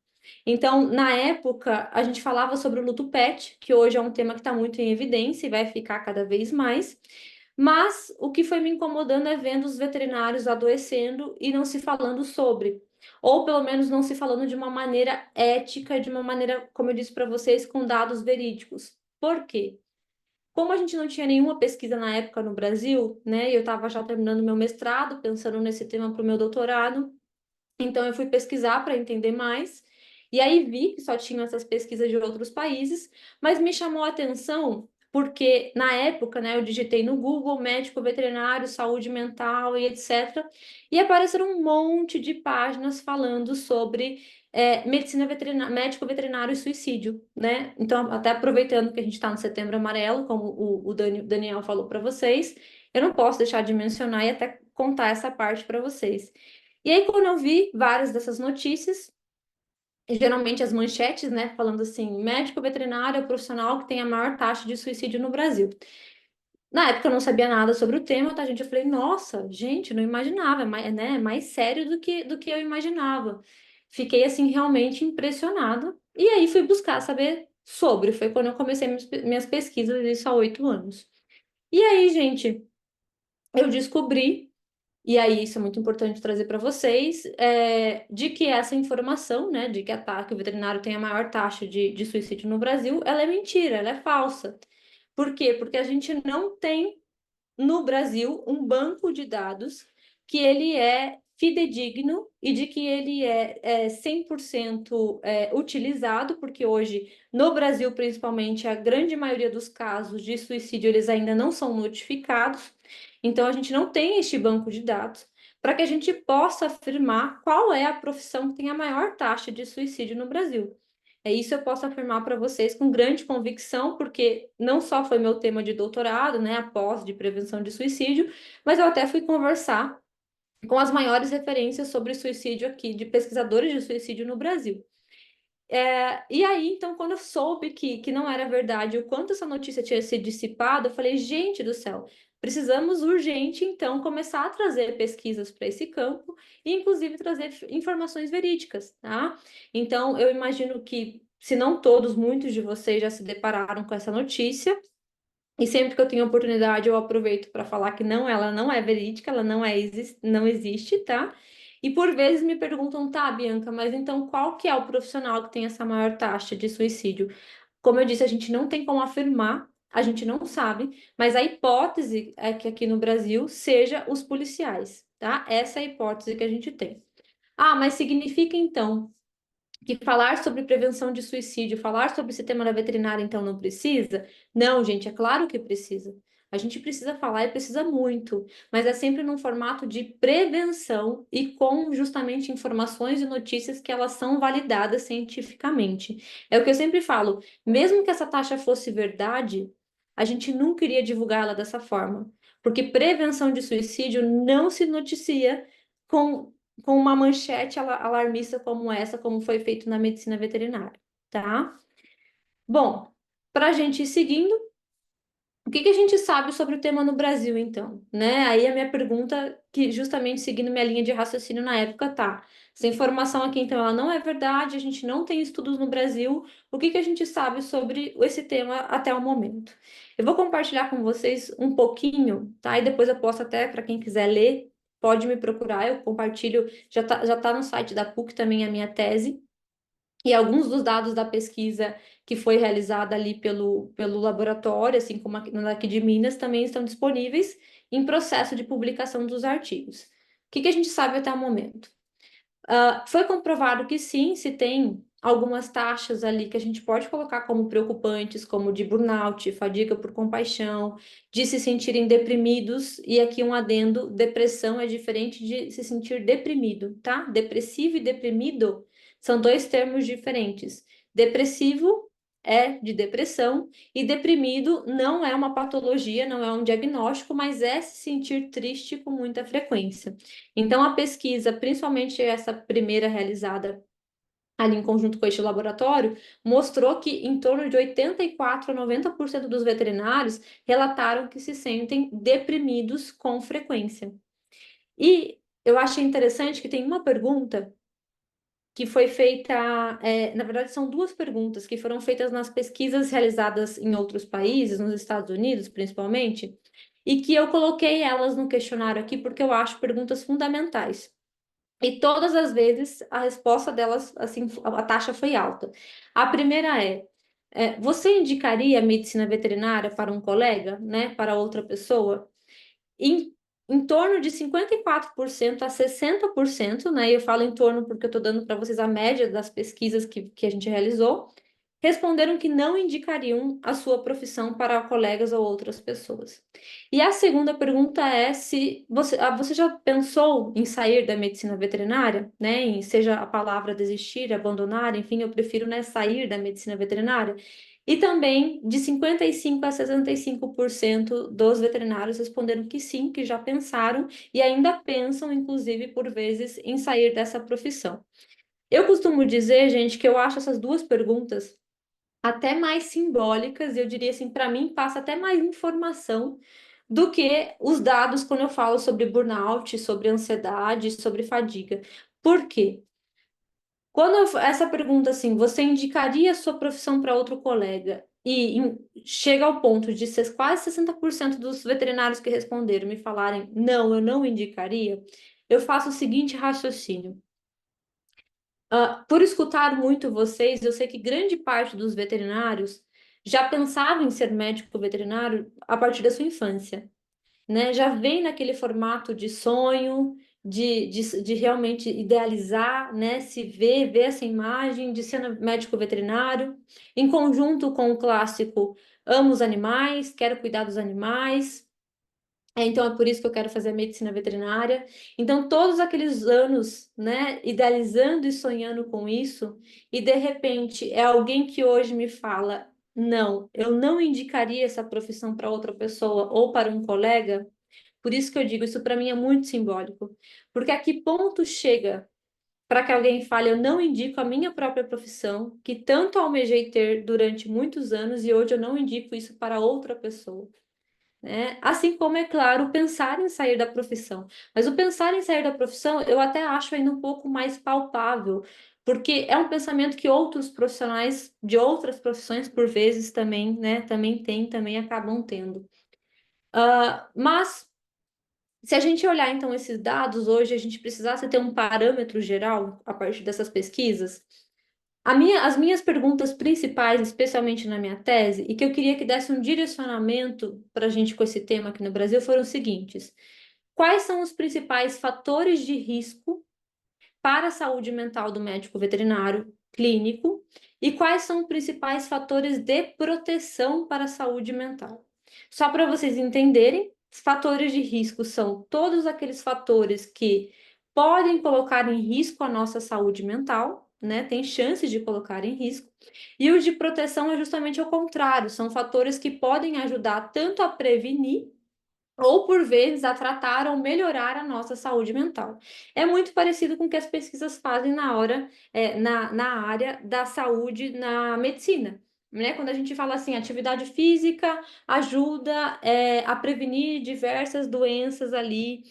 Então, na época, a gente falava sobre o luto pet, que hoje é um tema que está muito em evidência e vai ficar cada vez mais. Mas o que foi me incomodando é vendo os veterinários adoecendo e não se falando sobre. Ou pelo menos não se falando de uma maneira ética, de uma maneira, como eu disse para vocês, com dados verídicos. Por quê? Como a gente não tinha nenhuma pesquisa na época no Brasil, né? E eu estava já terminando meu mestrado, pensando nesse tema para o meu doutorado. Então, eu fui pesquisar para entender mais, e aí vi que só tinham essas pesquisas de outros países, mas me chamou a atenção porque, na época, né, eu digitei no Google médico veterinário, saúde mental e etc. E apareceram um monte de páginas falando sobre medicina veterinária, médico veterinário e suicídio, né? Então, até aproveitando que a gente está no Setembro Amarelo, como o Daniel falou para vocês, eu não posso deixar de mencionar e até contar essa parte para vocês. E aí, quando eu vi várias dessas notícias, geralmente as manchetes, né, falando assim, médico veterinário é o profissional que tem a maior taxa de suicídio no Brasil. Na época eu não sabia nada sobre o tema, tá, gente? Eu falei, nossa, gente, não imaginava, é mais sério do que eu imaginava. Fiquei, assim, realmente impressionada. E aí fui buscar saber sobre. Foi quando eu comecei minhas pesquisas, isso há 8 anos. E aí, gente, eu descobri e aí, isso é muito importante trazer para vocês, de que essa informação, né, de que o veterinário tem a maior taxa de suicídio no Brasil, ela é mentira, ela é falsa. Por quê? Porque a gente não tem no Brasil um banco de dados que ele é fidedigno e de que ele é 100% utilizado, porque hoje, no Brasil, principalmente, a grande maioria dos casos de suicídio, eles ainda não são notificados. Então, a gente não tem este banco de dados para que a gente possa afirmar qual é a profissão que tem a maior taxa de suicídio no Brasil. Isso eu posso afirmar para vocês com grande convicção, porque não só foi meu tema de doutorado, né, após de prevenção de suicídio, mas eu até fui conversar com as maiores referências sobre suicídio aqui, de pesquisadores de suicídio no Brasil. E aí, então, quando eu soube que não era verdade, o quanto essa notícia tinha se dissipado, eu falei, gente do céu, precisamos urgente, então, começar a trazer pesquisas para esse campo e, inclusive, trazer informações verídicas, tá? Então, eu imagino que, se não todos, muitos de vocês já se depararam com essa notícia, e sempre que eu tenho oportunidade, eu aproveito para falar que não, ela não é verídica, ela não existe, tá? E por vezes me perguntam, tá, Bianca, mas então qual que é o profissional que tem essa maior taxa de suicídio? Como eu disse, a gente não tem como afirmar, a gente não sabe, mas a hipótese é que aqui no Brasil seja os policiais, tá? Essa é a hipótese que a gente tem. Ah, mas significa então que falar sobre prevenção de suicídio, falar sobre o sistema da veterinária, então não precisa? Não, gente, é claro que precisa. A gente precisa falar e precisa muito, mas é sempre num formato de prevenção e com justamente informações e notícias que elas são validadas cientificamente. É o que eu sempre falo, mesmo que essa taxa fosse verdade, a gente nunca iria divulgá-la dessa forma, porque prevenção de suicídio não se noticia com uma manchete alarmista como essa, como foi feito na medicina veterinária, tá? Bom, para a gente ir seguindo, o que que a gente sabe sobre o tema no Brasil, então? Né? Aí a minha pergunta, que justamente seguindo minha linha de raciocínio na época, tá. Essa informação aqui, então, ela não é verdade, a gente não tem estudos no Brasil. O que que a gente sabe sobre esse tema até o momento? Eu vou compartilhar com vocês um pouquinho, tá? E depois eu posso até, para quem quiser ler, pode me procurar, eu compartilho, já tá no site da PUC também a minha tese. E alguns dos dados da pesquisa que foi realizada ali pelo laboratório, assim como aqui de Minas, também estão disponíveis em processo de publicação dos artigos. O que que a gente sabe até o momento? Foi comprovado que sim, se tem algumas taxas ali que a gente pode colocar como preocupantes, como de burnout, fadiga por compaixão, de se sentirem deprimidos, e aqui um adendo, depressão é diferente de se sentir deprimido, tá? Depressivo e deprimido são dois termos diferentes. Depressivo é de depressão e deprimido não é uma patologia, não é um diagnóstico, mas é se sentir triste com muita frequência. Então, a pesquisa, principalmente essa primeira realizada ali em conjunto com este laboratório, mostrou que em torno de 84 a 90% dos veterinários relataram que se sentem deprimidos com frequência. E eu achei interessante que tem uma pergunta que foi feita, na verdade, são duas perguntas que foram feitas nas pesquisas realizadas em outros países, nos Estados Unidos, principalmente, e que eu coloquei elas no questionário aqui porque eu acho perguntas fundamentais. E todas as vezes a resposta delas, assim, a taxa foi alta. A primeira você indicaria a medicina veterinária para um colega, né, para outra pessoa? Em torno de 54% a 60%, né? E eu falo em torno porque eu estou dando para vocês a média das pesquisas que a gente realizou, responderam que não indicariam a sua profissão para colegas ou outras pessoas. E a segunda pergunta é se você já pensou em sair da medicina veterinária, né? Seja a palavra desistir, abandonar, enfim, eu prefiro, né, sair da medicina veterinária. E também de 55 a 65% dos veterinários responderam que sim, que já pensaram e ainda pensam, inclusive, por vezes, em sair dessa profissão. Eu costumo dizer, gente, que eu acho essas duas perguntas até mais simbólicas, eu diria assim, para mim passa até mais informação do que os dados quando eu falo sobre burnout, sobre ansiedade, sobre fadiga. Por quê? Essa pergunta assim, você indicaria a sua profissão para outro colega? Chega ao ponto de ser quase 60% dos veterinários que responderam me falarem, não, eu não indicaria, eu faço o seguinte raciocínio. Por escutar muito vocês, eu sei que grande parte dos veterinários já pensava em ser médico veterinário a partir da sua infância, né? Já vem naquele formato de sonho, de realmente idealizar, né? Se ver essa imagem de ser médico veterinário, em conjunto com o clássico amo os animais, quero cuidar dos animais. Então é por isso que eu quero fazer medicina veterinária. Então, todos aqueles anos, né, idealizando e sonhando com isso, e de repente é alguém que hoje me fala: não, eu não indicaria essa profissão para outra pessoa ou para um colega. Por isso que eu digo, isso para mim é muito simbólico. Porque a que ponto chega para que alguém fale: eu não indico a minha própria profissão, que tanto almejei ter durante muitos anos, e hoje eu não indico isso para outra pessoa, né? Assim como, é claro, o pensar em sair da profissão. Mas o pensar em sair da profissão, eu até acho ainda um pouco mais palpável, porque é um pensamento que outros profissionais de outras profissões, por vezes, também, né, também acabam tendo. Mas Se a gente olhar, então, esses dados hoje, a gente precisasse ter um parâmetro geral a partir dessas pesquisas, as minhas perguntas principais, especialmente na minha tese, e que eu queria que desse um direcionamento para a gente com esse tema aqui no Brasil, foram os seguintes: quais são os principais fatores de risco para a saúde mental do médico veterinário clínico e quais são os principais fatores de proteção para a saúde mental? Só para vocês entenderem, fatores de risco são todos aqueles fatores que podem colocar em risco a nossa saúde mental, né? Tem chances de colocar em risco. E os de proteção é justamente o contrário, são fatores que podem ajudar tanto a prevenir ou por vezes a tratar ou melhorar a nossa saúde mental. É muito parecido com o que as pesquisas fazem na área da saúde na medicina. Né? Quando a gente fala assim, atividade física ajuda a prevenir diversas doenças ali,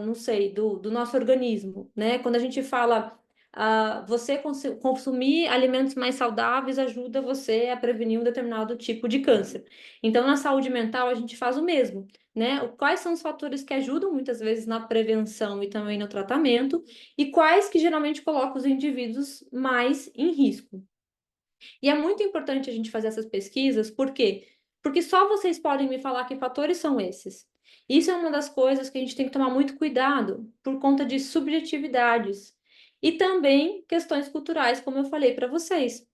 não sei, do nosso organismo. Né? Quando a gente fala você consumir alimentos mais saudáveis ajuda você a prevenir um determinado tipo de câncer. Então, na saúde mental, a gente faz o mesmo, né? Quais são os fatores que ajudam muitas vezes na prevenção e também no tratamento, e quais que geralmente colocam os indivíduos mais em risco. E é muito importante a gente fazer essas pesquisas, por quê? Porque só vocês podem me falar que fatores são esses. Isso é uma das coisas que a gente tem que tomar muito cuidado, por conta de subjetividades. E também questões culturais, como eu falei para vocês.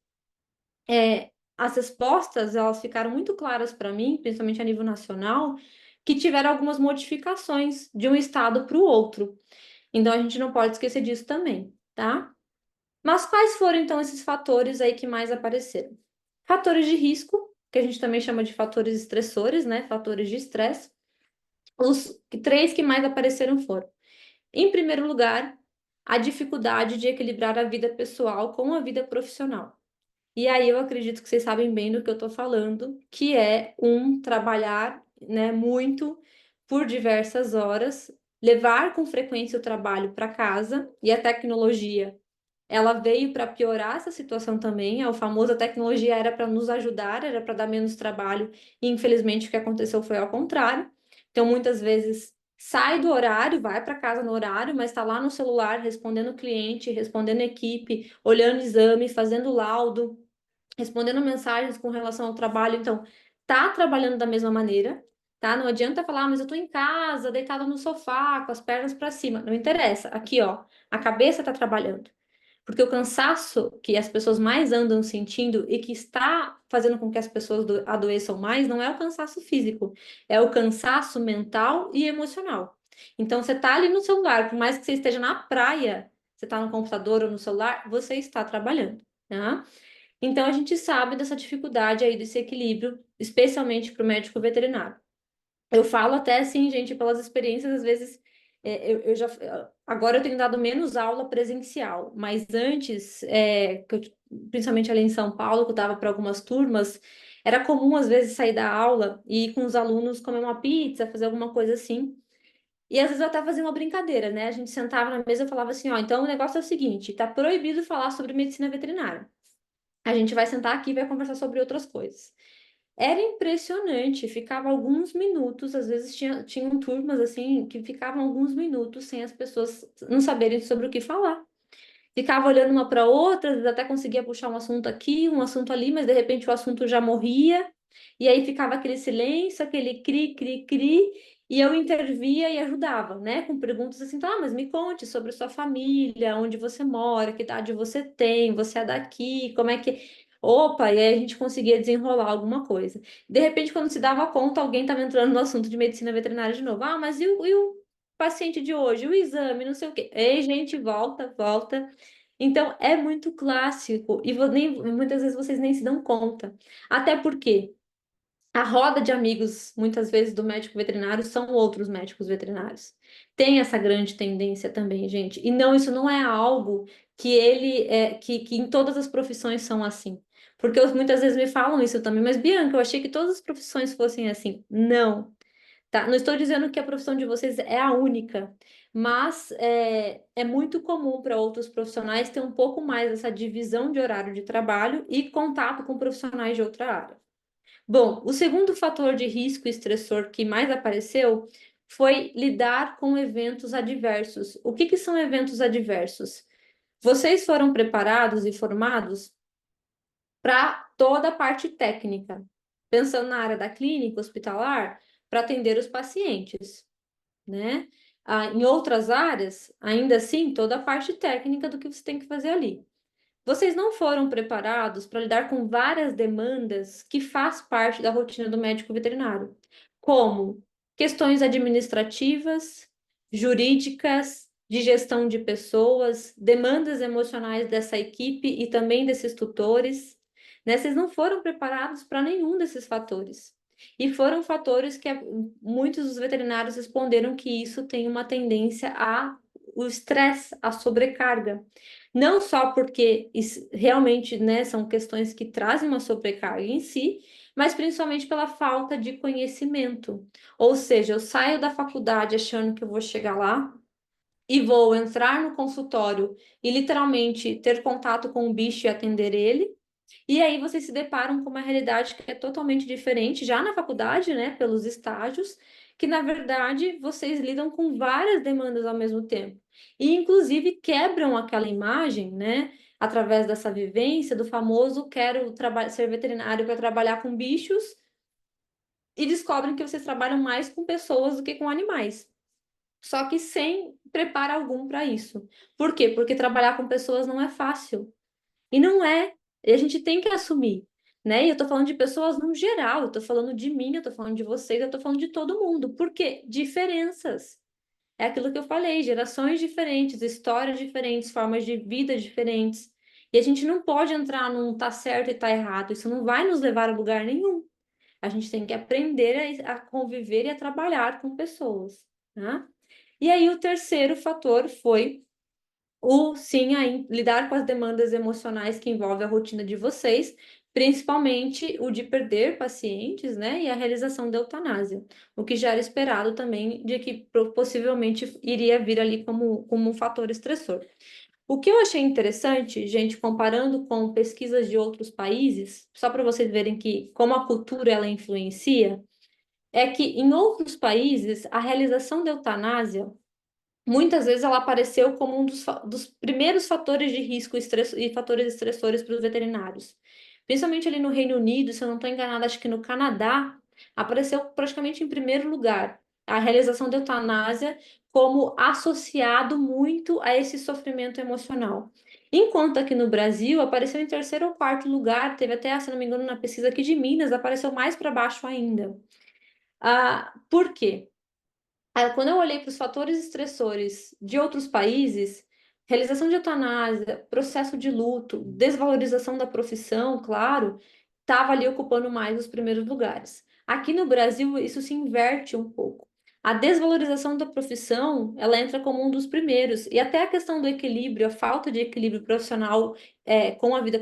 As respostas, elas ficaram muito claras para mim, principalmente a nível nacional, que tiveram algumas modificações de um estado para o outro. Então, a gente não pode esquecer disso também, tá? Mas quais foram, então, esses fatores aí que mais apareceram? Fatores de risco, que a gente também chama de fatores estressores, né? Fatores de estresse. Os três que mais apareceram foram, em primeiro lugar, a dificuldade de equilibrar a vida pessoal com a vida profissional. E aí eu acredito que vocês sabem bem do que eu estou falando, que é trabalhar, né, muito por diversas horas, levar com frequência o trabalho para casa, e a tecnologia, ela veio para piorar essa situação também. A famosa tecnologia era para nos ajudar, era para dar menos trabalho, e infelizmente o que aconteceu foi ao contrário. Então, muitas vezes sai do horário, vai para casa no horário, mas está lá no celular respondendo cliente, respondendo equipe, olhando exame, fazendo laudo, respondendo mensagens com relação ao trabalho. Então, tá trabalhando da mesma maneira, tá? Não adianta falar, mas eu tô em casa, deitada no sofá, com as pernas para cima. Não interessa. Aqui, ó, a cabeça tá trabalhando. Porque o cansaço que as pessoas mais andam sentindo e que está fazendo com que as pessoas adoeçam mais não é o cansaço físico, é o cansaço mental e emocional. Então, você tá ali no celular, por mais que você esteja na praia, você tá no computador ou no celular, você está trabalhando, tá? Então, a gente sabe dessa dificuldade aí desse equilíbrio, especialmente para o médico veterinário. Eu falo até assim, gente, pelas experiências, às vezes, eu já. Agora eu tenho dado menos aula presencial, mas antes, principalmente ali em São Paulo, que eu estava para algumas turmas, era comum, às vezes, sair da aula e ir com os alunos comer uma pizza, fazer alguma coisa assim. E às vezes eu até fazia uma brincadeira, né? A gente sentava na mesa e falava assim: ó, então o negócio é o seguinte, tá proibido falar sobre medicina veterinária. A gente vai sentar aqui e vai conversar sobre outras coisas. Era impressionante, ficava alguns minutos, às vezes tinham turmas assim que ficavam alguns minutos sem as pessoas não saberem sobre o que falar. Ficava olhando uma para outra, às vezes até conseguia puxar um assunto aqui, um assunto ali, mas de repente o assunto já morria, e aí ficava aquele silêncio, aquele cri, cri, cri, e eu intervia e ajudava, né, com perguntas assim, tá, mas me conte sobre sua família, onde você mora, que idade você tem, você é daqui, como é que. Opa, e aí a gente conseguia desenrolar alguma coisa. De repente, quando se dava conta, alguém estava entrando no assunto de medicina veterinária de novo. Ah, mas e o paciente de hoje, o exame, não sei o quê. Ei, gente, volta, volta. Então, é muito clássico e muitas vezes vocês nem se dão conta. Até porque a roda de amigos, muitas vezes, do médico veterinário são outros médicos veterinários. Tem essa grande tendência também, gente. E não, isso não é algo que que em todas as profissões são assim. Porque muitas vezes me falam isso também, mas Bianca, eu achei que todas as profissões fossem assim. Não. Tá? Não estou dizendo que a profissão de vocês é a única, mas é muito comum para outros profissionais ter um pouco mais essa divisão de horário de trabalho e contato com profissionais de outra área. Bom, o segundo fator de risco estressor que mais apareceu foi lidar com eventos adversos. O que são eventos adversos? Vocês foram preparados e formados para toda a parte técnica, pensando na área da clínica hospitalar, para atender os pacientes, né? Em outras áreas, ainda assim, toda a parte técnica do que você tem que fazer ali. Vocês não foram preparados para lidar com várias demandas que faz parte da rotina do médico veterinário, como questões administrativas, jurídicas, de gestão de pessoas, demandas emocionais dessa equipe e também desses tutores, né? Vocês não foram preparados para nenhum desses fatores. E foram fatores que muitos dos veterinários responderam que isso tem uma tendência a o estresse, a sobrecarga. Não só porque realmente, né, são questões que trazem uma sobrecarga em si, mas principalmente pela falta de conhecimento. Ou seja, eu saio da faculdade achando que eu vou chegar lá e vou entrar no consultório e literalmente ter contato com o bicho e atender ele. E aí vocês se deparam com uma realidade que é totalmente diferente, já na faculdade, né, pelos estágios, que na verdade vocês lidam com várias demandas ao mesmo tempo. E inclusive quebram aquela imagem, né, através dessa vivência do famoso quero ser veterinário para trabalhar com bichos, e descobrem que vocês trabalham mais com pessoas do que com animais. Só que sem preparo algum para isso. Por quê? Porque trabalhar com pessoas não é fácil. E não é. E a gente tem que assumir, né? E eu tô falando de pessoas no geral, eu tô falando de mim, eu tô falando de vocês, eu tô falando de todo mundo. Por quê? Diferenças. É aquilo que eu falei, gerações diferentes, histórias diferentes, formas de vida diferentes. E a gente não pode entrar num tá certo e tá errado. Isso não vai nos levar a lugar nenhum. A gente tem que aprender a conviver e a trabalhar com pessoas, né? E aí o terceiro fator foi sim, lidar com as demandas emocionais que envolvem a rotina de vocês, principalmente o de perder pacientes, né, e a realização da eutanásia, o que já era esperado também de que possivelmente iria vir ali como um fator estressor. O que eu achei interessante, gente, comparando com pesquisas de outros países, só para vocês verem que como a cultura ela influencia, é que em outros países a realização da eutanásia muitas vezes ela apareceu como um dos primeiros fatores de risco e fatores estressores para os veterinários. Principalmente ali no Reino Unido, se eu não estou enganada, acho que no Canadá, apareceu praticamente em primeiro lugar a realização da eutanásia como associado muito a esse sofrimento emocional. Enquanto aqui no Brasil apareceu em terceiro ou quarto lugar, teve até, se não me engano, na pesquisa aqui de Minas, apareceu mais para baixo ainda. Por quê? Quando eu olhei para os fatores estressores de outros países, realização de eutanásia, processo de luto, desvalorização da profissão, claro, estava ali ocupando mais os primeiros lugares. Aqui no Brasil, isso se inverte um pouco. A desvalorização da profissão, ela entra como um dos primeiros. E até a questão do equilíbrio, a falta de equilíbrio profissional com a vida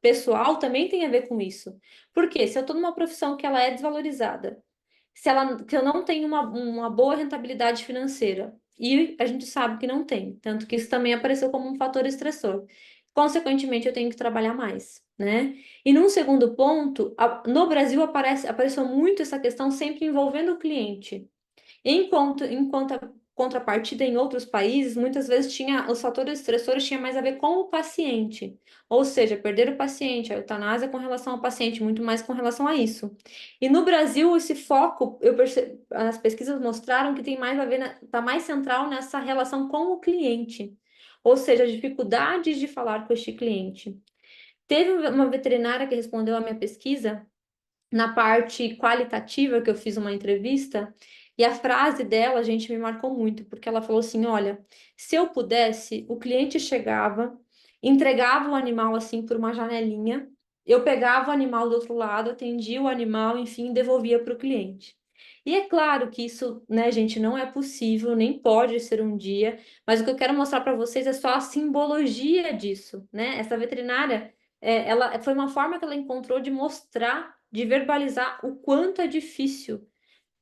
pessoal também tem a ver com isso. Porque se eu estou numa profissão que ela é desvalorizada, que eu não tenho uma boa rentabilidade financeira. E a gente sabe que não tem, tanto que isso também apareceu como um fator estressor. Consequentemente, eu tenho que trabalhar mais, né? E num segundo ponto, no Brasil apareceu muito essa questão sempre envolvendo o cliente. Enquanto a contrapartida em outros países, muitas vezes os fatores estressores tinham mais a ver com o paciente. Ou seja, perder o paciente, a eutanásia com relação ao paciente, muito mais com relação a isso. E no Brasil, esse foco, as pesquisas mostraram que tem mais a ver, está mais central nessa relação com o cliente. Ou seja, as dificuldades de falar com este cliente. Teve uma veterinária que respondeu à minha pesquisa na parte qualitativa, que eu fiz uma entrevista, e a frase dela, gente, me marcou muito, porque ela falou assim: olha, se eu pudesse, o cliente chegava, entregava o animal assim por uma janelinha, eu pegava o animal do outro lado, atendia o animal, enfim, devolvia para o cliente. E é claro que isso, né, gente, não é possível, nem pode ser um dia, mas o que eu quero mostrar para vocês é só a simbologia disso, né? Essa veterinária, ela foi uma forma que ela encontrou de mostrar, de verbalizar o quanto é difícil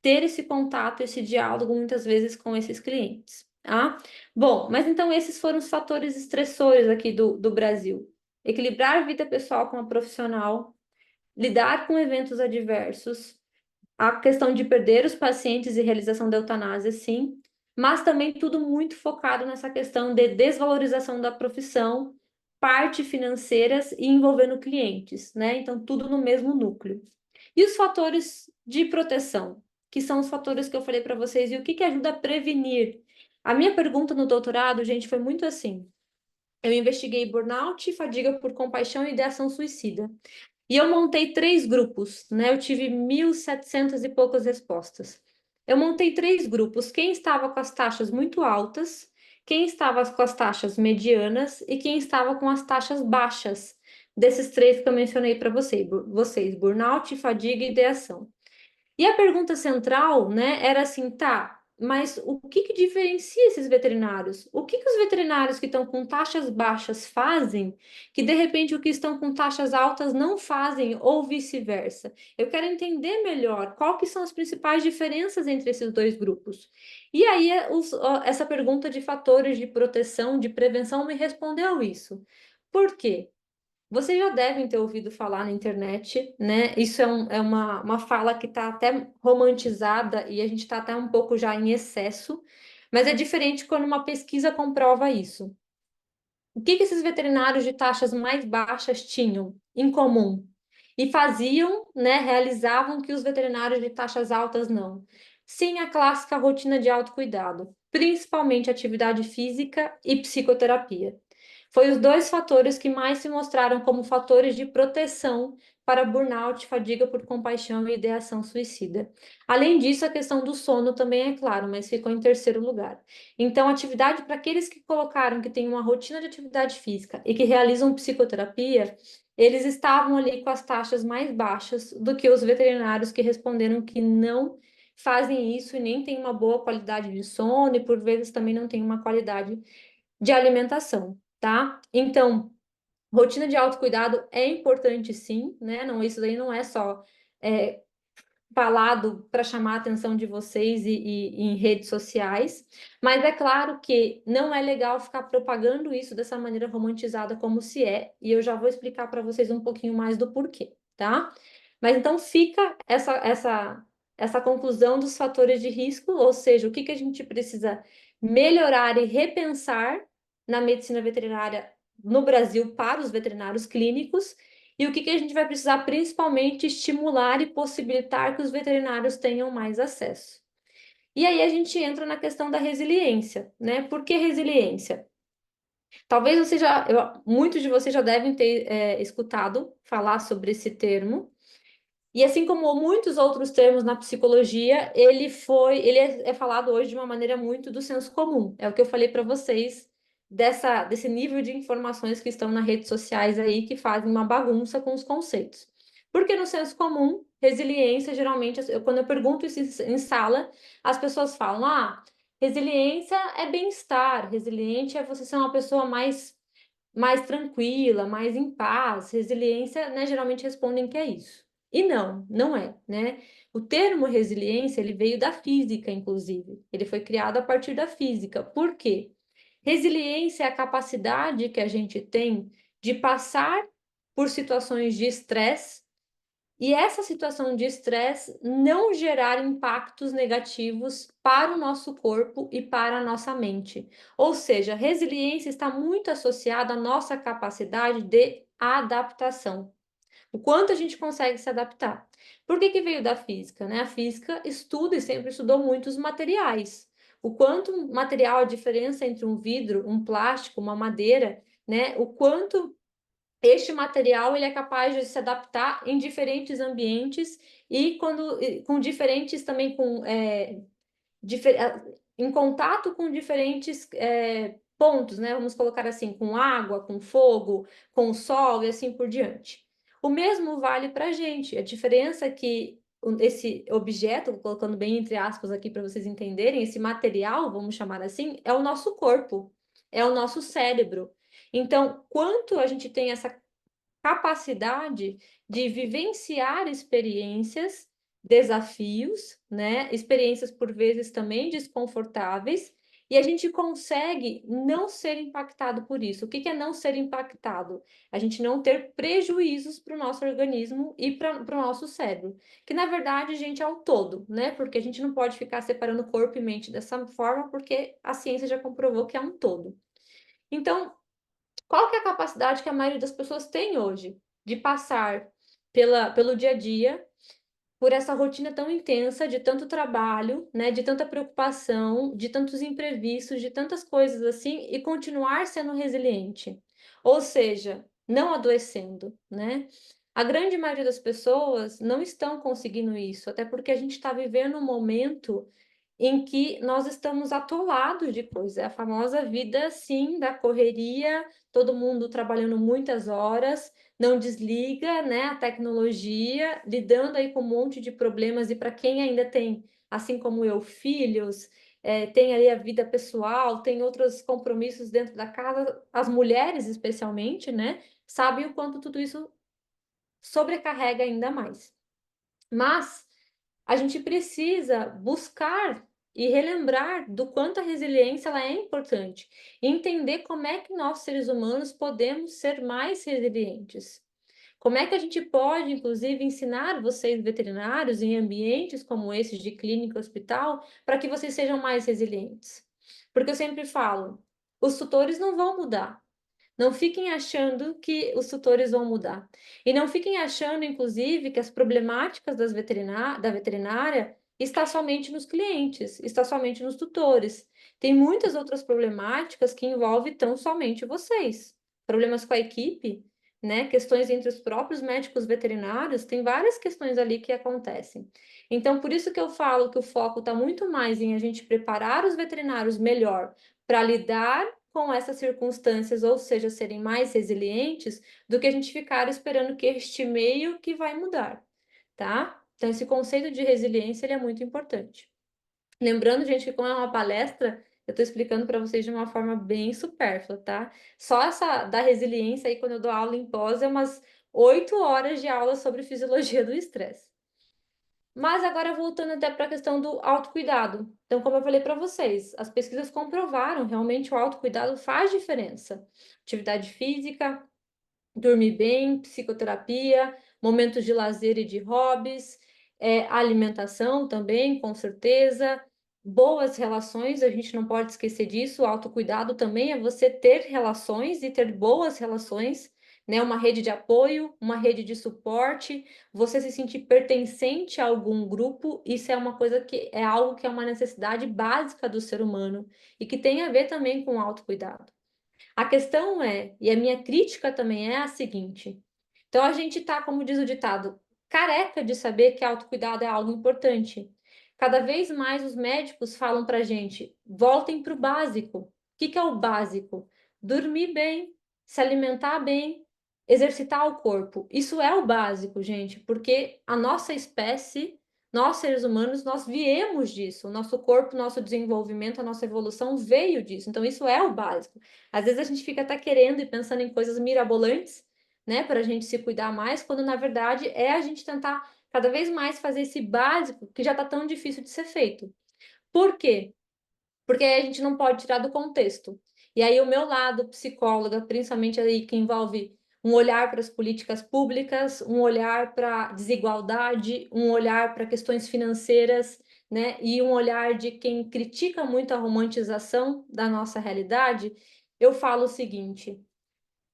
ter esse contato, esse diálogo muitas vezes com esses clientes, tá? Bom, mas então esses foram os fatores estressores aqui do Brasil. Equilibrar a vida pessoal com a profissional, lidar com eventos adversos, a questão de perder os pacientes e realização da eutanásia, sim, mas também tudo muito focado nessa questão de desvalorização da profissão, parte financeiras e envolvendo clientes, né? Então, tudo no mesmo núcleo. E os fatores de proteção, que são os fatores que eu falei para vocês, e o que ajuda a prevenir? A minha pergunta no doutorado, gente, foi muito assim. Eu investiguei burnout, fadiga por compaixão e ideação suicida. E eu montei 3 grupos, né? Eu tive 1.700 e poucas respostas. Eu montei 3 grupos. Quem estava com as taxas muito altas, quem estava com as taxas medianas e quem estava com as taxas baixas. Desses 3 que eu mencionei para vocês, burnout, fadiga e ideação. E a pergunta central, né, era assim, tá, mas o que diferencia esses veterinários? O que os veterinários que estão com taxas baixas fazem que, de repente, o que estão com taxas altas não fazem, ou vice-versa? Eu quero entender melhor qual que são as principais diferenças entre esses 2 grupos. E aí, essa pergunta de fatores de proteção, de prevenção, me respondeu isso. Por quê? Vocês já devem ter ouvido falar na internet, né? Isso é uma fala que está até romantizada e a gente está até um pouco já em excesso, mas é diferente quando uma pesquisa comprova isso. O que esses veterinários de taxas mais baixas tinham em comum? E faziam, né, realizavam que os veterinários de taxas altas não. Sim, a clássica rotina de autocuidado, principalmente atividade física e psicoterapia. Foi os 2 fatores que mais se mostraram como fatores de proteção para burnout, fadiga por compaixão e ideação suicida. Além disso, a questão do sono também é claro, mas ficou em terceiro lugar. Então, atividade para aqueles que colocaram que tem uma rotina de atividade física e que realizam psicoterapia, eles estavam ali com as taxas mais baixas do que os veterinários que responderam que não fazem isso e nem têm uma boa qualidade de sono e por vezes também não têm uma qualidade de alimentação, tá? Então, rotina de autocuidado é importante sim, né? Não, isso daí não é só falado para chamar a atenção de vocês e em redes sociais, mas é claro que não é legal ficar propagando isso dessa maneira romantizada como se é, e eu já vou explicar para vocês um pouquinho mais do porquê, tá? Mas então fica essa conclusão dos fatores de risco, ou seja, o que a gente precisa melhorar e repensar na medicina veterinária no Brasil para os veterinários clínicos, e o que a gente vai precisar principalmente estimular e possibilitar que os veterinários tenham mais acesso. E aí a gente entra na questão da resiliência, né? Por que resiliência? Talvez muitos de vocês já devem ter escutado falar sobre esse termo. E assim como muitos outros termos na psicologia, ele é falado hoje de uma maneira muito do senso comum. É o que eu falei para vocês desse nível de informações que estão nas redes sociais aí que fazem uma bagunça com os conceitos. Porque no senso comum, resiliência, geralmente, quando eu pergunto isso em sala, as pessoas falam: ah, resiliência é bem-estar, resiliente é você ser uma pessoa mais tranquila, mais em paz. Resiliência, né, geralmente respondem que é isso. E não é, né? O termo resiliência, ele veio da física, inclusive. Ele foi criado a partir da física. Por quê? Resiliência é a capacidade que a gente tem de passar por situações de estresse e essa situação de estresse não gerar impactos negativos para o nosso corpo e para a nossa mente. Ou seja, resiliência está muito associada à nossa capacidade de adaptação. O quanto a gente consegue se adaptar. Por que veio da física, né? A física estuda e sempre estudou muitos materiais. O quanto material, a diferença entre um vidro, um plástico, uma madeira, né? O quanto este material ele é capaz de se adaptar em diferentes ambientes e com diferentes também em contato com diferentes pontos, né? Vamos colocar assim, com água, com fogo, com o sol e assim por diante. O mesmo vale para a gente. A diferença é que esse objeto, colocando bem entre aspas aqui para vocês entenderem, esse material, vamos chamar assim, é o nosso corpo, é o nosso cérebro. Então, quanto a gente tem essa capacidade de vivenciar experiências, desafios, né? Experiências por vezes também desconfortáveis, E a gente consegue não ser impactado por isso. O que é não ser impactado? A gente não ter prejuízos para o nosso organismo e para o nosso cérebro. Que, na verdade, gente, é um todo, né? Porque a gente não pode ficar separando corpo e mente dessa forma, porque a ciência já comprovou que é um todo. Então, qual que é a capacidade que a maioria das pessoas tem hoje de passar pelo dia a dia, por essa rotina tão intensa de tanto trabalho, né, de tanta preocupação, de tantos imprevistos, de tantas coisas assim, e continuar sendo resiliente? Ou seja, não adoecendo, né? A grande maioria das pessoas não estão conseguindo isso, até porque a gente está vivendo um momento em que nós estamos atolados de coisas. É a famosa vida, sim, da correria, todo mundo trabalhando muitas horas, não desliga, né, a tecnologia, lidando aí com um monte de problemas, e para quem ainda tem, assim como eu, filhos, tem ali a vida pessoal, tem outros compromissos dentro da casa, as mulheres especialmente, né, sabem o quanto tudo isso sobrecarrega ainda mais. Mas a gente precisa buscar e relembrar do quanto a resiliência ela é importante, e entender como é que nós, seres humanos, podemos ser mais resilientes. Como é que a gente pode, inclusive, ensinar vocês veterinários em ambientes como esses de clínica, hospital, para que vocês sejam mais resilientes? Porque eu sempre falo, os tutores não vão mudar. Não fiquem achando que os tutores vão mudar. E não fiquem achando, inclusive, que as problemáticas da veterinária está somente nos clientes, está somente nos tutores. Tem muitas outras problemáticas que envolvem tão somente vocês. Problemas com a equipe, né? Questões entre os próprios médicos veterinários, tem várias questões ali que acontecem. Então, por isso que eu falo que o foco está muito mais em a gente preparar os veterinários melhor para lidar com essas circunstâncias, ou seja, serem mais resilientes, do que a gente ficar esperando que este meio que vai mudar, tá? Então, esse conceito de resiliência ele é muito importante. Lembrando, gente, que como é uma palestra, eu estou explicando para vocês de uma forma bem supérflua, tá? Só essa da resiliência aí, quando eu dou aula em pós, é umas 8 horas de aula sobre fisiologia do estresse. Mas agora voltando até para a questão do autocuidado. Então, como eu falei para vocês, as pesquisas comprovaram realmente o autocuidado faz diferença. Atividade física, dormir bem, psicoterapia, momentos de lazer e de hobbies, alimentação também, com certeza, boas relações, a gente não pode esquecer disso. O autocuidado também é você ter relações e ter boas relações, né? Uma rede de apoio, uma rede de suporte, você se sentir pertencente a algum grupo, isso é uma coisa que é algo que é uma necessidade básica do ser humano e que tem a ver também com o autocuidado. A questão é, e a minha crítica também é a seguinte: então a gente está, como diz o ditado, careca de saber que autocuidado é algo importante. Cada vez mais os médicos falam para a gente, voltem para o básico. O que é o básico? Dormir bem, se alimentar bem, exercitar o corpo. Isso é o básico, gente, porque a nossa espécie, nós seres humanos, nós viemos disso. O nosso corpo, nosso desenvolvimento, a nossa evolução veio disso. Então isso é o básico. Às vezes a gente fica até querendo e pensando em coisas mirabolantes, né, para a gente se cuidar mais, quando na verdade é a gente tentar cada vez mais fazer esse básico que já está tão difícil de ser feito. Por quê? Porque aí a gente não pode tirar do contexto. E aí o meu lado psicóloga, principalmente aí que envolve um olhar para as políticas públicas, um olhar para a desigualdade, um olhar para questões financeiras, né? E um olhar de quem critica muito a romantização da nossa realidade, eu falo o seguinte: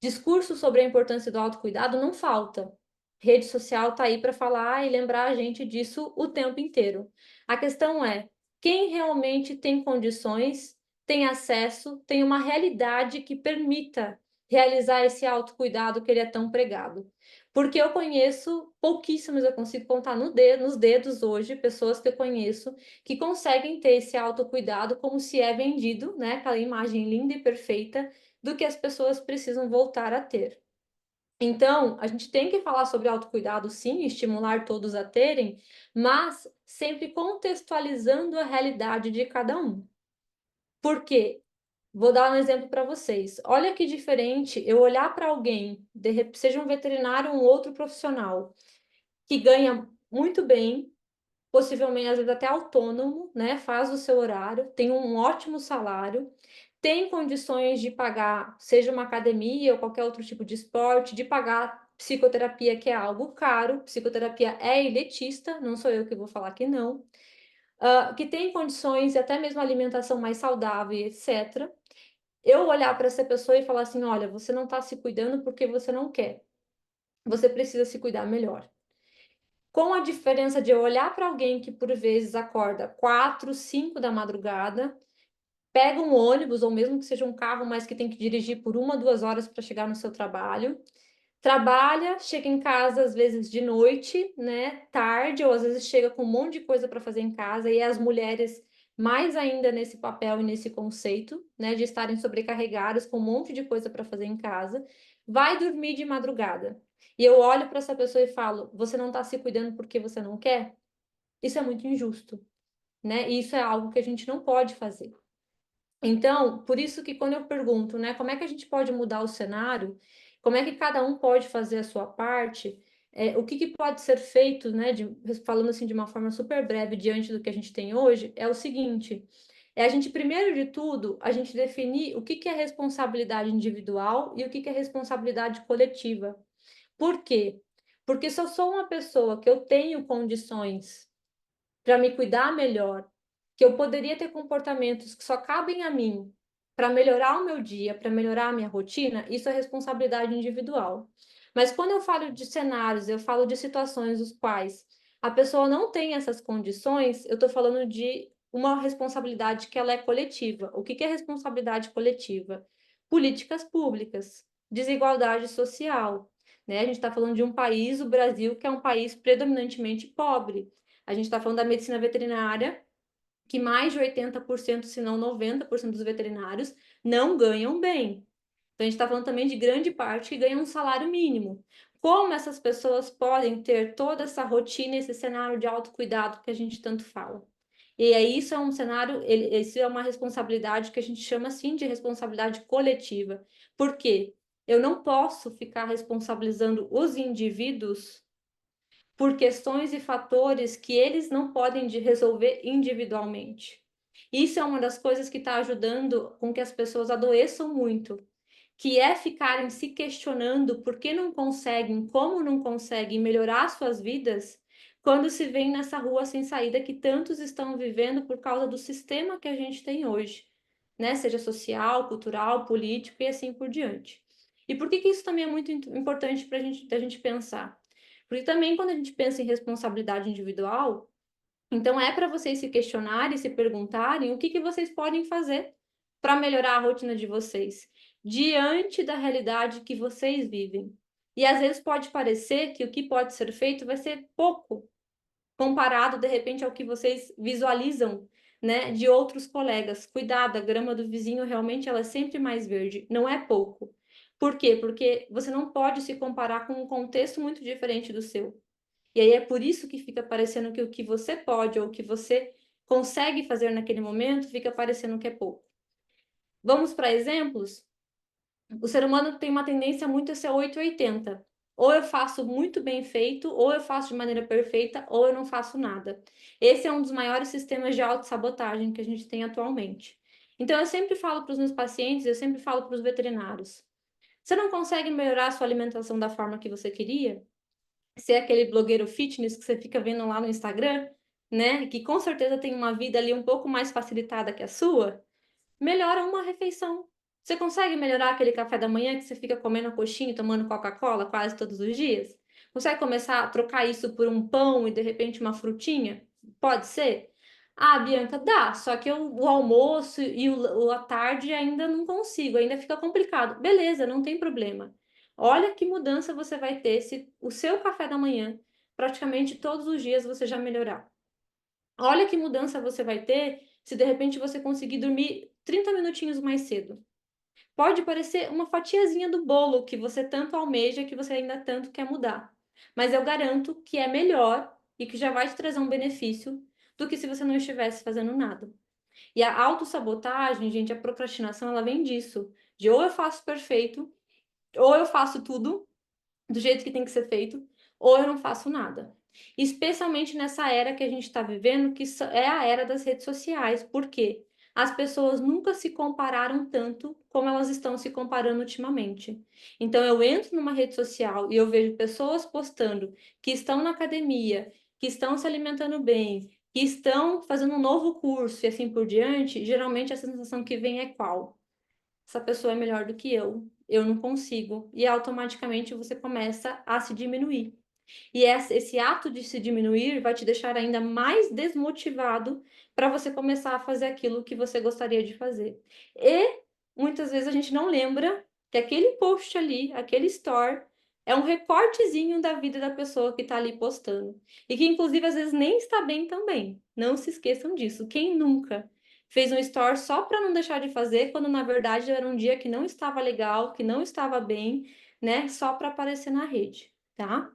discurso sobre a importância do autocuidado não falta. Rede social está aí para falar e lembrar a gente disso o tempo inteiro. A questão é quem realmente tem condições, tem acesso, tem uma realidade que permita realizar esse autocuidado que ele é tão pregado. Porque eu conheço pouquíssimas, eu consigo contar nos dedos hoje, pessoas que eu conheço que conseguem ter esse autocuidado como se é vendido, né? Aquela imagem linda e perfeita do que as pessoas precisam voltar a ter. Então, a gente tem que falar sobre autocuidado, sim, estimular todos a terem, mas sempre contextualizando a realidade de cada um. Por quê? Vou dar um exemplo para vocês. Olha que diferente eu olhar para alguém, seja um veterinário ou um outro profissional, que ganha muito bem, possivelmente, às vezes, até autônomo, né? Faz o seu horário, tem um ótimo salário, tem condições de pagar, seja uma academia ou qualquer outro tipo de esporte, de pagar psicoterapia, que é algo caro, psicoterapia é elitista, não sou eu que vou falar que não, que tem condições e até mesmo alimentação mais saudável e etc. Eu olhar para essa pessoa e falar assim: olha, você não está se cuidando porque você não quer, você precisa se cuidar melhor. Com a diferença de eu olhar para alguém que por vezes acorda 4, 5 da madrugada, pega um ônibus ou mesmo que seja um carro, mas que tem que dirigir por 1, 2 horas para chegar no seu trabalho, trabalha, chega em casa às vezes de noite, né, tarde, ou às vezes chega com um monte de coisa para fazer em casa, e as mulheres mais ainda nesse papel e nesse conceito, né, de estarem sobrecarregadas com um monte de coisa para fazer em casa, vai dormir de madrugada. E eu olho para essa pessoa e falo: você não está se cuidando porque você não quer? Isso é muito injusto, né? E isso é algo que a gente não pode fazer. Então, por isso que quando eu pergunto, né, como é que a gente pode mudar o cenário, como é que cada um pode fazer a sua parte, o que que pode ser feito, né, falando assim de uma forma super breve diante do que a gente tem hoje, é o seguinte: é a gente, primeiro de tudo, a gente definir o que que é responsabilidade individual e o que que é responsabilidade coletiva. Por quê? Porque se eu sou uma pessoa que eu tenho condições para me cuidar melhor, que eu poderia ter comportamentos que só cabem a mim para melhorar o meu dia, para melhorar a minha rotina, isso é responsabilidade individual. Mas quando eu falo de cenários, eu falo de situações os quais a pessoa não tem essas condições, eu estou falando de uma responsabilidade que ela é coletiva. O que que é responsabilidade coletiva? Políticas públicas, desigualdade social, né? A gente está falando de um país, o Brasil, que é um país predominantemente pobre. A gente está falando da medicina veterinária, que mais de 80%, se não 90% dos veterinários não ganham bem. Então, a gente está falando também de grande parte que ganha um salário mínimo. Como essas pessoas podem ter toda essa rotina, esse cenário de autocuidado que a gente tanto fala? E aí, isso é um cenário, isso é uma responsabilidade que a gente chama assim de responsabilidade coletiva. Por quê? Eu não posso ficar responsabilizando os indivíduos por questões e fatores que eles não podem resolver individualmente. Isso é uma das coisas que está ajudando com que as pessoas adoeçam muito, que é ficarem se questionando por que não conseguem, como não conseguem melhorar suas vidas quando se vêem nessa rua sem saída que tantos estão vivendo por causa do sistema que a gente tem hoje, né? Seja social, cultural, político e assim por diante. E por que que isso também é muito importante para a gente pensar? Porque também quando a gente pensa em responsabilidade individual, então é para vocês se questionarem, se perguntarem o que que vocês podem fazer para melhorar a rotina de vocês, diante da realidade que vocês vivem. E às vezes pode parecer que o que pode ser feito vai ser pouco, comparado de repente ao que vocês visualizam, né, de outros colegas. Cuidado, a grama do vizinho realmente ela é sempre mais verde, não é pouco. Por quê? Porque você não pode se comparar com um contexto muito diferente do seu. E aí é por isso que fica parecendo que o que você pode ou o que você consegue fazer naquele momento fica parecendo que é pouco. Vamos para exemplos? O ser humano tem uma tendência muito a ser 880. Ou eu faço muito bem feito, ou eu faço de maneira perfeita, ou eu não faço nada. Esse é um dos maiores sistemas de autossabotagem que a gente tem atualmente. Então, eu sempre falo para os meus pacientes, eu sempre falo para os veterinários: você não consegue melhorar a sua alimentação da forma que você queria? Ser aquele blogueiro fitness que você fica vendo lá no Instagram, né? Que com certeza tem uma vida ali um pouco mais facilitada que a sua, melhora uma refeição. Você consegue melhorar aquele café da manhã que você fica comendo coxinha e tomando Coca-Cola quase todos os dias? Consegue começar a trocar isso por um pão e de repente uma frutinha? Pode ser? Ah, Bianca, dá, só que o almoço e a tarde ainda não consigo, ainda fica complicado. Beleza, não tem problema. Olha que mudança você vai ter se o seu café da manhã, praticamente todos os dias, você já melhorar. Olha que mudança você vai ter se de repente você conseguir dormir 30 minutinhos mais cedo. Pode parecer uma fatiazinha do bolo que você tanto almeja, que você ainda tanto quer mudar. Mas eu garanto que é melhor e que já vai te trazer um benefício do que se você não estivesse fazendo nada. E a autossabotagem, gente, a procrastinação, ela vem disso. De ou eu faço perfeito, ou eu faço tudo do jeito que tem que ser feito, ou eu não faço nada. Especialmente nessa era que a gente está vivendo, que é a era das redes sociais. Por quê? As pessoas nunca se compararam tanto como elas estão se comparando ultimamente. Então, eu entro numa rede social e eu vejo pessoas postando que estão na academia, que estão se alimentando bem, que estão fazendo um novo curso e assim por diante. Geralmente, a sensação que vem é qual? Essa pessoa é melhor do que eu não consigo. E automaticamente você começa a se diminuir. E esse ato de se diminuir vai te deixar ainda mais desmotivado para você começar a fazer aquilo que você gostaria de fazer. E muitas vezes a gente não lembra que aquele post ali, aquele store, é um recortezinho da vida da pessoa que está ali postando. E que, inclusive, às vezes nem está bem também. Não se esqueçam disso. Quem nunca fez um store só para não deixar de fazer, quando na verdade era um dia que não estava legal, que não estava bem, né? Só para aparecer na rede, tá?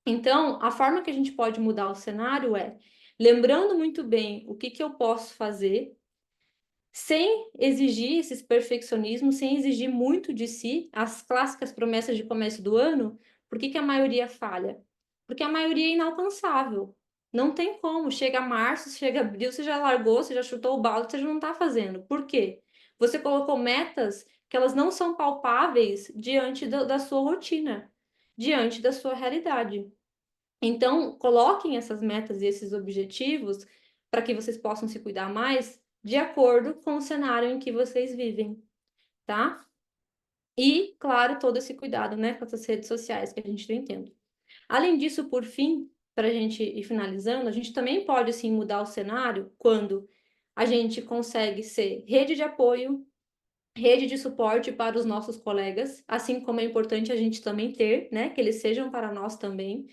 Então, a forma que a gente pode mudar o cenário é lembrando muito bem o que eu posso fazer, sem exigir esses perfeccionismos, sem exigir muito de si, as clássicas promessas de começo do ano. Por que a maioria falha? Porque a maioria é inalcançável. Não tem como. Chega março, chega abril, você já largou, você já chutou o balde, você já não está fazendo. Por quê? Você colocou metas que elas não são palpáveis diante da sua rotina, diante da sua realidade. Então, coloquem essas metas e esses objetivos para que vocês possam se cuidar mais de acordo com o cenário em que vocês vivem, tá? E, claro, todo esse cuidado, né, com essas redes sociais que a gente vem tendo. Além disso, por fim, para a gente ir finalizando, a gente também pode, sim, mudar o cenário quando a gente consegue ser rede de apoio, rede de suporte para os nossos colegas, assim como é importante a gente também ter, né, que eles sejam para nós também,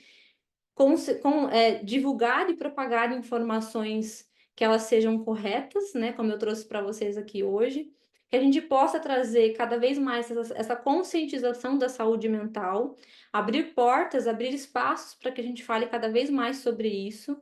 divulgar e propagar informações que elas sejam corretas, né, como eu trouxe para vocês aqui hoje, que a gente possa trazer cada vez mais essa conscientização da saúde mental, abrir portas, abrir espaços para que a gente fale cada vez mais sobre isso,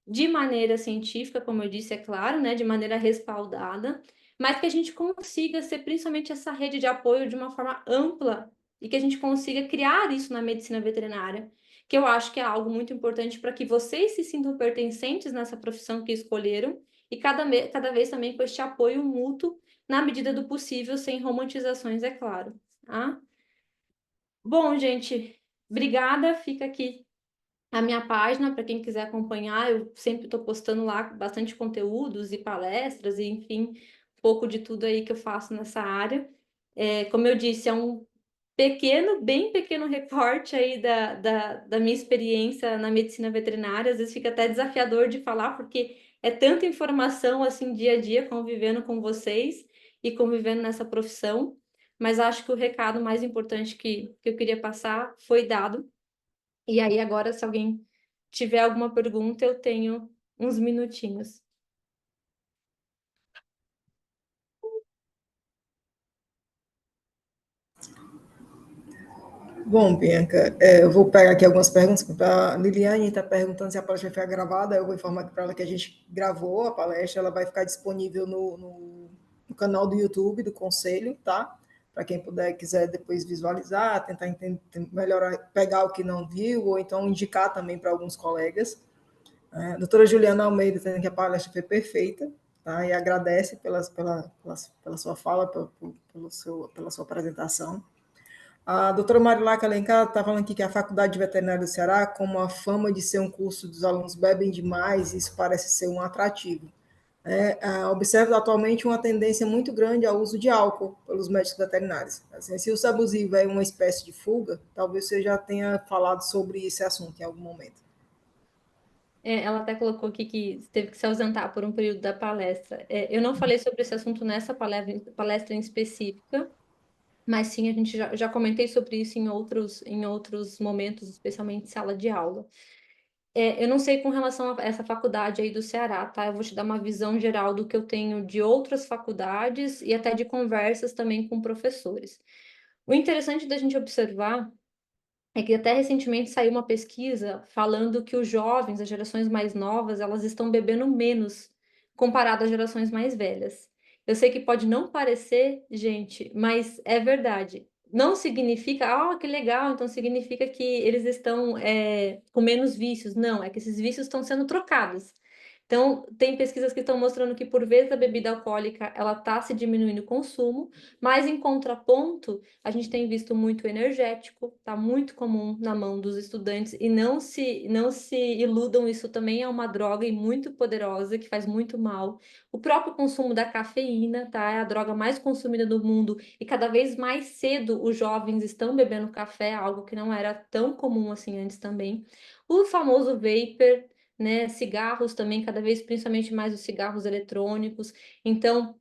de maneira científica, como eu disse, é claro, né, de maneira respaldada, mas que a gente consiga ser principalmente essa rede de apoio de uma forma ampla e que a gente consiga criar isso na medicina veterinária, que eu acho que é algo muito importante para que vocês se sintam pertencentes nessa profissão que escolheram e cada vez também com este apoio mútuo, na medida do possível, sem romantizações, é claro. Tá? Bom, gente, obrigada. Fica aqui a minha página para quem quiser acompanhar. Eu sempre estou postando lá bastante conteúdos e palestras, e enfim, um pouco de tudo aí que eu faço nessa área. Como eu disse, é um pequeno, bem pequeno recorte aí da minha experiência na medicina veterinária. Às vezes fica até desafiador de falar, porque é tanta informação assim dia a dia, convivendo com vocês e convivendo nessa profissão. Mas acho que o recado mais importante que eu queria passar foi dado. E aí, agora, se alguém tiver alguma pergunta, eu tenho uns minutinhos. Bom, Bianca, eu vou pegar aqui algumas perguntas. A Liliane está perguntando se a palestra foi gravada. Eu vou informar para ela que a gente gravou a palestra. Ela vai ficar disponível no canal do YouTube do Conselho, tá? Para quem puder, quiser depois visualizar, tentar entender, melhorar, pegar o que não viu, ou então indicar também para alguns colegas. A doutora Juliana Almeida dizendo que a palestra foi perfeita, tá? E agradece pela sua fala, pela sua apresentação. A doutora Marilaca Alencar está falando aqui que a Faculdade de Veterinária do Ceará, como a fama de ser um curso dos alunos bebem demais, isso parece ser um atrativo. Observo atualmente uma tendência muito grande ao uso de álcool pelos médicos veterinários. Assim, se o uso abusivo é uma espécie de fuga, talvez você já tenha falado sobre esse assunto em algum momento. Ela até colocou aqui que teve que se ausentar por um período da palestra. Eu não falei sobre esse assunto nessa palestra em específica, mas sim, a gente já comentei sobre isso em outros momentos, especialmente em sala de aula. Eu não sei com relação a essa faculdade aí do Ceará, tá? Eu vou te dar uma visão geral do que eu tenho de outras faculdades e até de conversas também com professores. O interessante da gente observar é que até recentemente saiu uma pesquisa falando que os jovens, as gerações mais novas, elas estão bebendo menos comparado às gerações mais velhas. Eu sei que pode não parecer, gente, mas é verdade. não significa, que legal, então significa que eles estão com menos vícios. Não, é que esses vícios estão sendo trocados. Então, tem pesquisas que estão mostrando que, por vezes, a bebida alcoólica ela está se diminuindo o consumo, mas, em contraponto, a gente tem visto muito energético, está muito comum na mão dos estudantes, e não se iludam, isso também é uma droga e muito poderosa, que faz muito mal. O próprio consumo da cafeína, tá? É a droga mais consumida do mundo, e cada vez mais cedo os jovens estão bebendo café, algo que não era tão comum assim antes também. O famoso vapor, né? Cigarros também, cada vez, principalmente mais os cigarros eletrônicos. Então,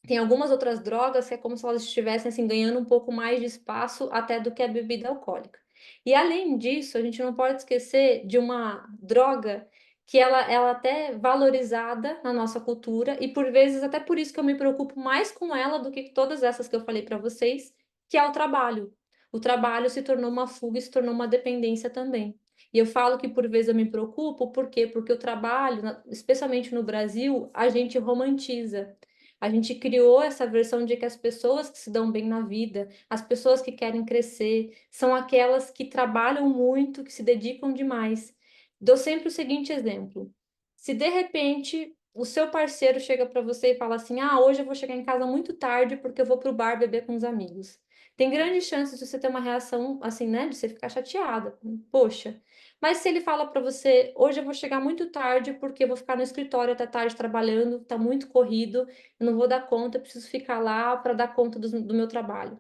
tem algumas outras drogas que é como se elas estivessem assim, ganhando um pouco mais de espaço até do que a bebida alcoólica. E além disso, a gente não pode esquecer de uma droga que ela até é valorizada na nossa cultura, e por vezes até por isso que eu me preocupo mais com ela do que todas essas que eu falei para vocês, que é o trabalho. O trabalho se tornou uma fuga e se tornou uma dependência também. E eu falo que por vezes eu me preocupo, por quê? Porque o trabalho, especialmente no Brasil, a gente romantiza. A gente criou essa versão de que as pessoas que se dão bem na vida, as pessoas que querem crescer, são aquelas que trabalham muito, que se dedicam demais. Dou sempre o seguinte exemplo: se de repente o seu parceiro chega para você e fala assim: "Ah, hoje eu vou chegar em casa muito tarde porque eu vou para o bar beber com os amigos". Tem grandes chances de você ter uma reação assim, né, de você ficar chateada. Poxa, mas se ele fala para você: "Hoje eu vou chegar muito tarde porque eu vou ficar no escritório até tarde trabalhando, tá muito corrido, eu não vou dar conta, eu preciso ficar lá para dar conta do meu trabalho".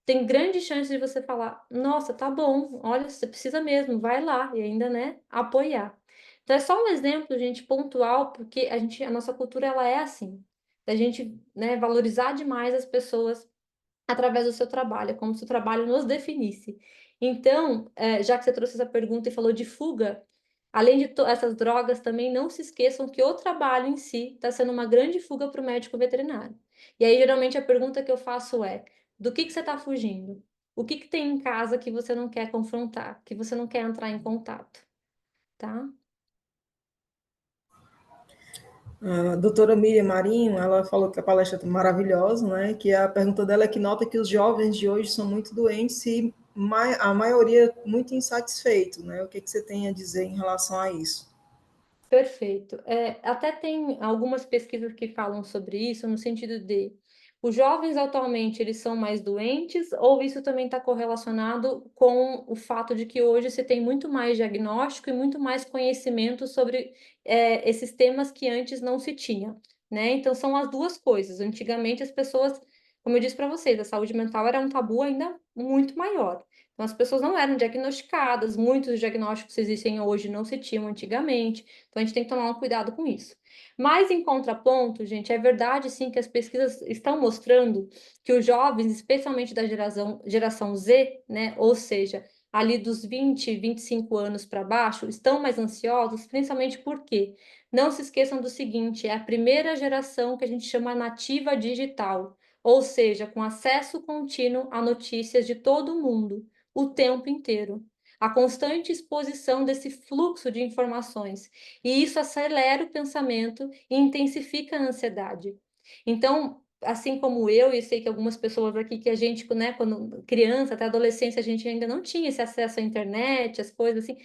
Tem grande chance de você falar: "Nossa, tá bom, olha, você precisa mesmo, vai lá", e ainda, né, apoiar. Então é só um exemplo, gente, pontual, porque a nossa cultura ela é assim, da gente, né, valorizar demais as pessoas através do seu trabalho, é como se o trabalho nos definisse. Então, já que você trouxe essa pergunta e falou de fuga, além de essas drogas, também não se esqueçam que o trabalho em si está sendo uma grande fuga para o médico veterinário. E aí, geralmente, a pergunta que eu faço é: do que você está fugindo? O que tem em casa que você não quer confrontar, que você não quer entrar em contato, tá? A doutora Miriam Marinho, ela falou que a palestra é maravilhosa, né? Que a pergunta dela é que nota que os jovens de hoje são muito doentes e a maioria muito insatisfeito, né? O que você tem a dizer em relação a isso? Perfeito. Até tem algumas pesquisas que falam sobre isso, no sentido de os jovens atualmente eles são mais doentes, ou isso também está correlacionado com o fato de que hoje se tem muito mais diagnóstico e muito mais conhecimento sobre esses temas que antes não se tinha, né? Então são as duas coisas. Antigamente as pessoas, como eu disse para vocês, a saúde mental era um tabu ainda muito maior. Então as pessoas não eram diagnosticadas, muitos diagnósticos que existem hoje não se tinham antigamente. Então, a gente tem que tomar um cuidado com isso. Mas, em contraponto, gente, é verdade sim que as pesquisas estão mostrando que os jovens, especialmente da geração Z, né, ou seja, ali dos 20, 25 anos para baixo, estão mais ansiosos, principalmente porque não se esqueçam do seguinte: é a primeira geração que a gente chama nativa digital, ou seja, com acesso contínuo a notícias de todo mundo, o tempo inteiro. A constante exposição desse fluxo de informações. E isso acelera o pensamento e intensifica a ansiedade. Então, assim como eu, e sei que algumas pessoas aqui que a gente, né, quando criança, até adolescência, a gente ainda não tinha esse acesso à internet, as coisas assim,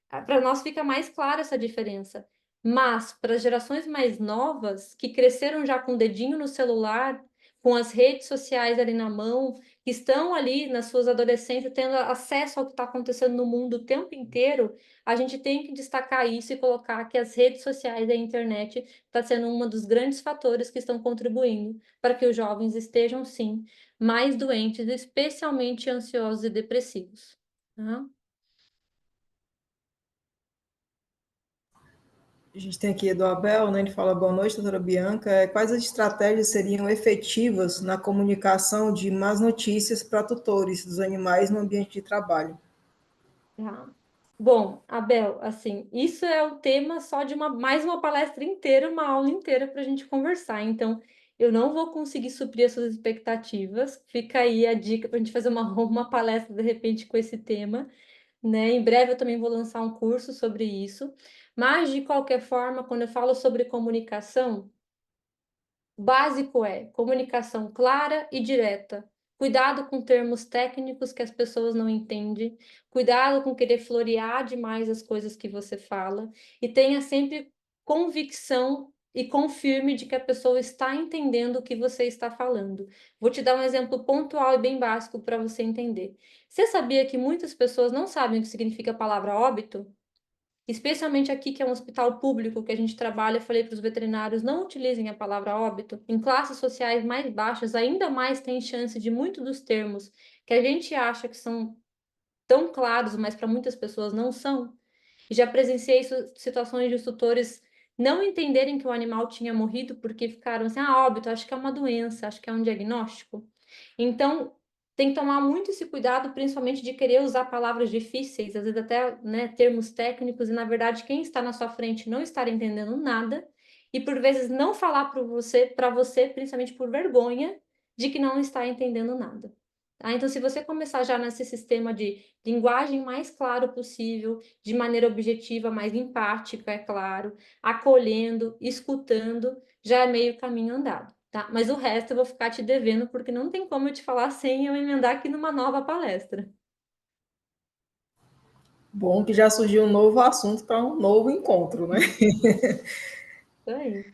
para nós fica mais clara essa diferença. Mas para as gerações mais novas, que cresceram já com o dedinho no celular, com as redes sociais ali na mão, que estão ali nas suas adolescências tendo acesso ao que está acontecendo no mundo o tempo inteiro, a gente tem que destacar isso e colocar que as redes sociais e a internet está sendo um dos grandes fatores que estão contribuindo para que os jovens estejam, sim, mais doentes, especialmente ansiosos e depressivos. Tá? A gente tem aqui Edu Abel, né? Ele fala boa noite, doutora Bianca. Quais as estratégias seriam efetivas na comunicação de más notícias para tutores dos animais no ambiente de trabalho? Tá. Bom, Abel, assim, isso é o tema só de mais uma palestra inteira, uma aula inteira para a gente conversar. Então, eu não vou conseguir suprir as suas expectativas. Fica aí a dica para a gente fazer uma palestra de repente com esse tema, né? Em breve eu também vou lançar um curso sobre isso. Mas, de qualquer forma, quando eu falo sobre comunicação, o básico é comunicação clara e direta. Cuidado com termos técnicos que as pessoas não entendem. Cuidado com querer florear demais as coisas que você fala. E tenha sempre convicção e confirme de que a pessoa está entendendo o que você está falando. Vou te dar um exemplo pontual e bem básico para você entender. Você sabia que muitas pessoas não sabem o que significa a palavra óbito? Especialmente aqui, que é um hospital público que a gente trabalha, eu falei para os veterinários, não utilizem a palavra óbito. Em classes sociais mais baixas, ainda mais tem chance de muitos dos termos que a gente acha que são tão claros, mas para muitas pessoas não são. E já presenciei situações de os tutores não entenderem que o animal tinha morrido porque ficaram assim, óbito, acho que é uma doença, acho que é um diagnóstico. Então, tem que tomar muito esse cuidado, principalmente de querer usar palavras difíceis, às vezes até, né, termos técnicos, e na verdade quem está na sua frente não estar entendendo nada, e por vezes não falar para você, principalmente por vergonha de que não está entendendo nada. Tá? Então, se você começar já nesse sistema de linguagem mais claro possível, de maneira objetiva, mais empática, é claro, acolhendo, escutando, já é meio caminho andado. Tá? Mas o resto eu vou ficar te devendo, porque não tem como eu te falar sem eu emendar aqui numa nova palestra. Bom que já surgiu um novo assunto para um novo encontro, né? Isso aí.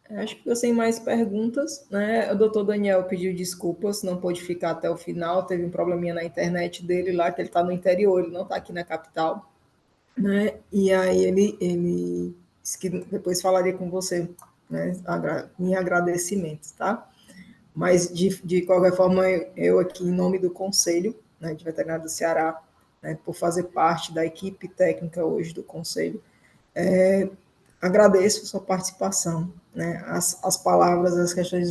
Acho que eu sem mais perguntas, né? O doutor Daniel pediu desculpas, não pôde ficar até o final, teve um probleminha na internet dele lá, que ele está no interior, ele não está aqui na capital, né? E aí ele disse que depois falaria com você, né? Em agradecimento, tá? Mas, de qualquer forma, eu aqui, em nome do Conselho, né, de Veterinário do Ceará, né, por fazer parte da equipe técnica hoje do Conselho, agradeço a sua participação, né, as palavras, as questões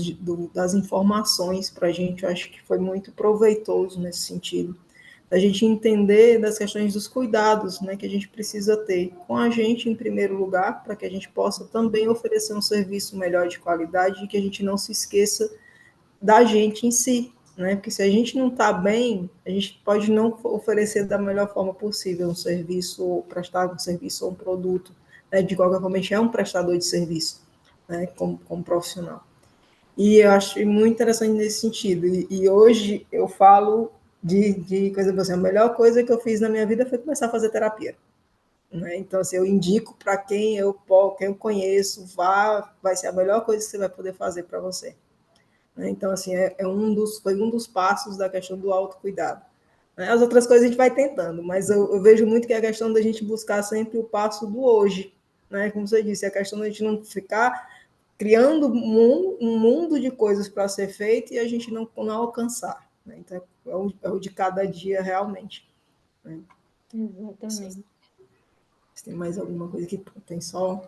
das informações para a gente, eu acho que foi muito proveitoso nesse sentido, da gente entender das questões dos cuidados, né, que a gente precisa ter com a gente, em primeiro lugar, para que a gente possa também oferecer um serviço melhor de qualidade e que a gente não se esqueça da gente em si, né? Porque se a gente não está bem, a gente pode não oferecer da melhor forma possível um serviço, ou prestar um serviço ou um produto, né? De qualquer forma, a gente é um prestador de serviço, né? Como profissional. E eu acho muito interessante nesse sentido. E hoje eu falo de coisa assim, a melhor coisa que eu fiz na minha vida foi começar a fazer terapia. Né? Então, assim, eu indico para quem eu conheço, vai ser a melhor coisa que você vai poder fazer para você. Né? Então, assim, foi um dos passos da questão do autocuidado. Né? As outras coisas a gente vai tentando, mas eu vejo muito que é a questão da gente buscar sempre o passo do hoje. Né? Como você disse, a questão da gente não ficar criando um mundo de coisas para ser feito e a gente não alcançar. Né? Então, é o de cada dia realmente. Né? Exatamente. Se tem mais alguma coisa que tem só.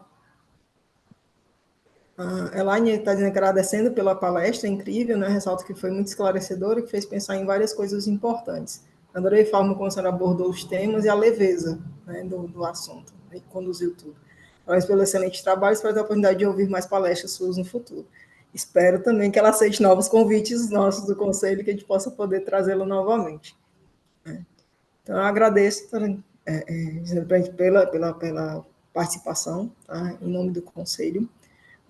A Elaine está dizendo que agradecendo pela palestra incrível, né? Ressalto que foi muito esclarecedora e que fez pensar em várias coisas importantes. Adorei a forma como a senhora abordou os temas e a leveza, né, do assunto, e conduziu tudo. Parabéns pelo excelente trabalho, espero ter a oportunidade de ouvir mais palestras suas no futuro. Espero também que ela aceite novos convites nossos do Conselho, que a gente possa poder trazê-lo novamente. Né? Então, eu agradeço pela participação, tá? Em nome do Conselho,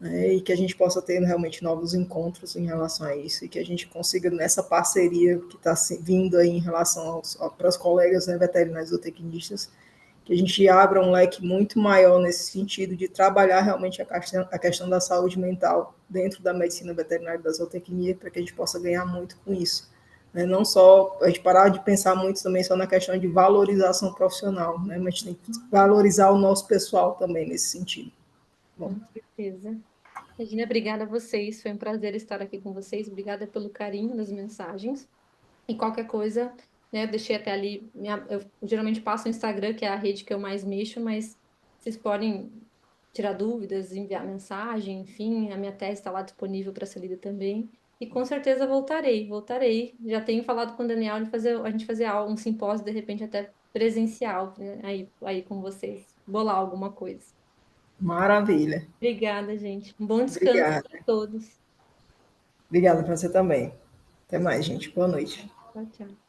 né, e que a gente possa ter realmente novos encontros em relação a isso e que a gente consiga, nessa parceria que está vindo aí em relação para os colegas, né, veterinários ou tecnistas, que a gente abra um leque muito maior nesse sentido de trabalhar realmente a questão da saúde mental dentro da medicina veterinária e da zootecnia, para que a gente possa ganhar muito com isso. Né? Não só a gente parar de pensar muito também só na questão de valorização profissional, né? Mas a gente tem que valorizar o nosso pessoal também nesse sentido. Bom, Com certeza. Regina, obrigada a vocês. Foi um prazer estar aqui com vocês. Obrigada pelo carinho das mensagens. E qualquer coisa, né, eu deixei até ali. Eu geralmente passo o Instagram, que é a rede que eu mais mexo, mas vocês podem tirar dúvidas, enviar mensagem, enfim, a minha tese está lá disponível para ser lida também. E com certeza voltarei. Já tenho falado com o Daniel de fazer a gente fazer um simpósio, de repente até presencial, né, aí com vocês. Bolar alguma coisa. maravilha. Obrigada, gente. Um bom descanso Obrigada. para todos. Obrigada para você também. Até mais, gente. Boa noite. Tchau, tchau.